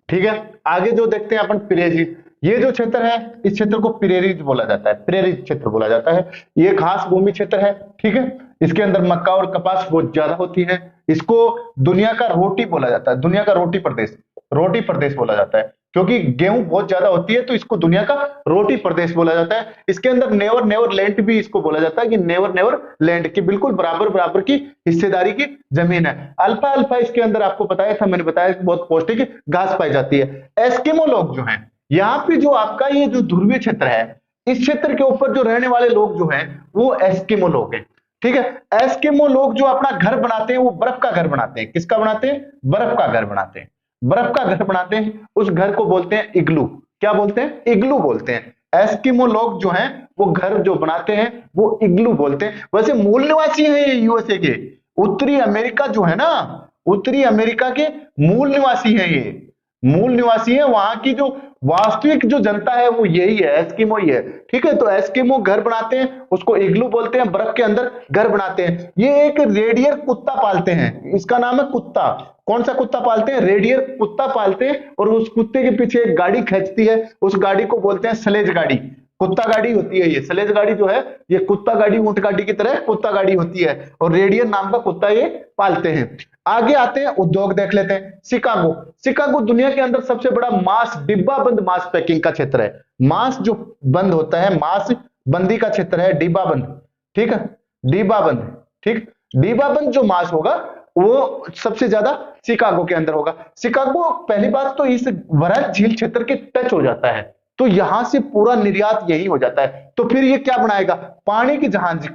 ठीक है, आगे जो देखते हैं अपन प्रेरिज, ये जो क्षेत्र है इस क्षेत्र को प्रेरिज बोला जाता है, प्रेरिज क्षेत्र बोला जाता है। ये घास भूमि क्षेत्र है, ठीक है। इसके अंदर मक्का और कपास बहुत ज्यादा होती है। इसको दुनिया का रोटी बोला जाता है, दुनिया का रोटी प्रदेश, रोटी प्रदेश बोला जाता है, क्योंकि गेहूं बहुत ज्यादा होती है तो इसको दुनिया का रोटी प्रदेश बोला जाता है। इसके अंदर नेवर नेवर लैंड भी इसको बोला जाता है कि नेवर नेवर लैंड की बिल्कुल बराबर बराबर की हिस्सेदारी की जमीन है। अल्फा अल्फा इसके अंदर आपको बताया था, मैंने बताया कि बहुत पौष्टिक घास पाई जाती है। एस्किमो लोग जो हैं, यहाँ पे जो आपका ये जो ध्रुवीय क्षेत्र है, इस क्षेत्र के ऊपर जो रहने वाले लोग जो हैं वो एस्किमो लोग हैं, ठीक है। एस्किमो लोग जो अपना घर बनाते हैं वो बर्फ का घर बनाते हैं। किसका बनाते हैं? बर्फ का घर बनाते हैं, बर्फ का घर बनाते हैं। उस घर को बोलते हैं इग्लू। क्या बोलते हैं? इग्लू बोलते हैं। एस्किमो लोग जो हैं वो घर जो बनाते हैं वो इग्लू बोलते हैं। वैसे मूल निवासी हैं ये यूएसए के, उत्तरी अमेरिका जो है ना, उत्तरी अमेरिका के मूल निवासी हैं ये, मूल निवासी है। वहां की जो वास्तविक जो जनता है वो यही है, एस्किमो ही है, ठीक है। तो एस्किमो घर बनाते हैं, उसको इग्लू बोलते हैं, बर्फ के अंदर घर बनाते हैं। ये एक रेडियर कुत्ता पालते हैं, इसका नाम है कुत्ता। कौन सा कुत्ता पालते हैं? रेडियर कुत्ता पालते हैं, और उस कुत्ते के पीछे एक गाड़ी खींचती है, उस गाड़ी को बोलते हैं स्लेज गाड़ी। कुत्ता गाड़ी होती है ये, स्लेज गाड़ी जो है ये कुत्ता गाड़ी, ऊंट गाड़ी की तरह कुत्ता गाड़ी होती है, और रेडियर नाम का कुत्ता ये पालते हैं। आगे आते हैं, उद्योग देख लेते हैं। शिकागो, शिकागो दुनिया के अंदर सबसे बड़ा मांस, डिब्बा बंद मांस पैकिंग का क्षेत्र है। मांस जो बंद होता है, मांस बंदी का क्षेत्र है डिब्बा बंद, ठीक है, डिब्बा बंद, ठीक। डिब्बा बंद जो मांस होगा वो सबसे ज्यादा शिकागो के अंदर होगा। शिकागो पहली बात तो इस वरहत झील क्षेत्र के टच हो जाता है, तो यहां से पूरा निर्यात यही हो जाता है। तो फिर ये क्या बनाएगा? पानी की जहाज,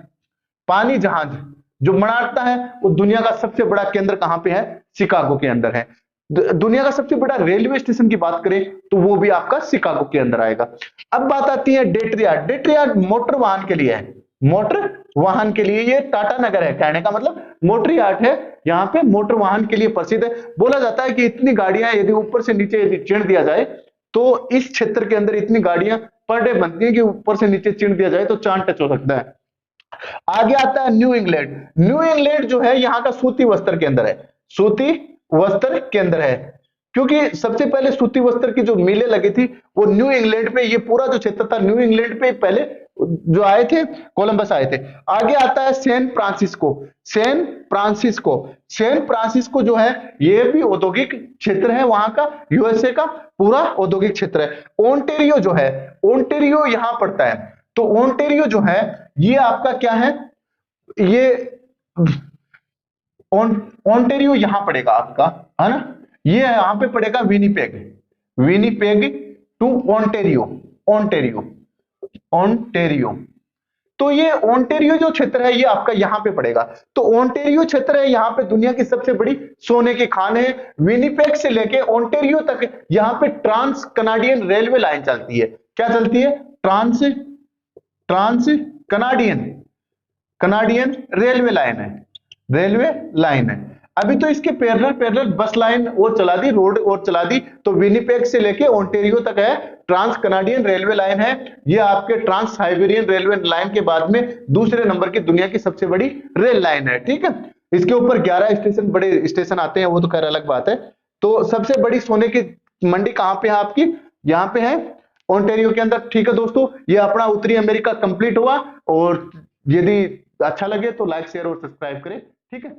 पानी जहाज जो बनाता है वो दुनिया का सबसे बड़ा केंद्र कहां पे है? शिकागो के अंदर है। दुनिया का सबसे बड़ा रेलवे स्टेशन की बात करें तो वो भी आपका शिकागो के अंदर आएगा। अब बात आती है डेट्रियार्ड। डेट्रियार्ड मोटर वाहन के लिए है, मोटर वाहन के लिए ये टाटा नगर है, कहने का मतलब मोटर यार्ड है, यहाँ पे मोटर वाहन के लिए प्रसिद्ध है। बोला जाता है कि इतनी गाड़ियां यदि ऊपर से नीचे यदि चिण दिया जाए तो इस क्षेत्र के अंदर इतनी गाड़ियां पर डे बनती है कि ऊपर से नीचे चिण दिया जाए तो चांद टच हो सकता है। आगे आता है न्यू इंग्लैंड। न्यू इंग्लैंड जो है यहाँ का सूती वस्त्र के अंदर है, सूती वस्त्र के अंदर है, क्योंकि सबसे पहले सूती वस्त्र की जो मिलें लगी थी वो न्यू इंग्लैंड पे, ये पूरा जो क्षेत्र था न्यू इंग्लैंड पे पहले जो आए थे, कोलंबस आए थे। आगे आता है San Francisco. San Francisco, San Francisco जो है ये भी औद्योगिक क्षेत्र है, वहां का यूएसए का पूरा औद्योगिक क्षेत्र है। ओंटेरियो जो है, ओंटेरियो यहां पड़ता है, तो ओंटेरियो जो है ये आपका क्या है? ये ओंटेरियो यहां पड़ेगा आपका, है ना, ये यहां पे पड़ेगा Winnipeg, Winnipeg to Ontario, Ontario, Ontario. तो ये ओंटेरियो जो क्षेत्र है ये आपका यहां पे पड़ेगा। तो ओंटेरियो क्षेत्र है, यहां पे दुनिया की सबसे बड़ी सोने की खान है। विनिपेग से लेके ओंटेरियो तक यहां पे ट्रांस कनाडियन रेलवे लाइन चलती है। क्या चलती है? Trans Canadian, Canadian railway line है, रेलवे लाइन है। अभी तो इसके पैरेलल बस लाइन और चला दी, रोड और चला दी, तो विनिपेग से लेके ओंटेरियो तक है ट्रांस कनाडियन रेलवे लाइन है। ये आपके ट्रांस साइबेरियन रेलवे लाइन के बाद में दूसरे नंबर की दुनिया की सबसे बड़ी रेल लाइन है, ठीक है। इसके ऊपर 11 स्टेशन, बड़े स्टेशन आते हैं, वो तो खैर अलग बात है। तो सबसे बड़ी सोने की मंडी कहां पे है आपकी? यहाँ पे है ओंटेरियो के अंदर, ठीक है दोस्तों। ये अपना उत्तरी अमेरिका कंप्लीट हुआ, और यदि अच्छा लगे तो लाइक शेयर और सब्सक्राइब करें, ठीक है।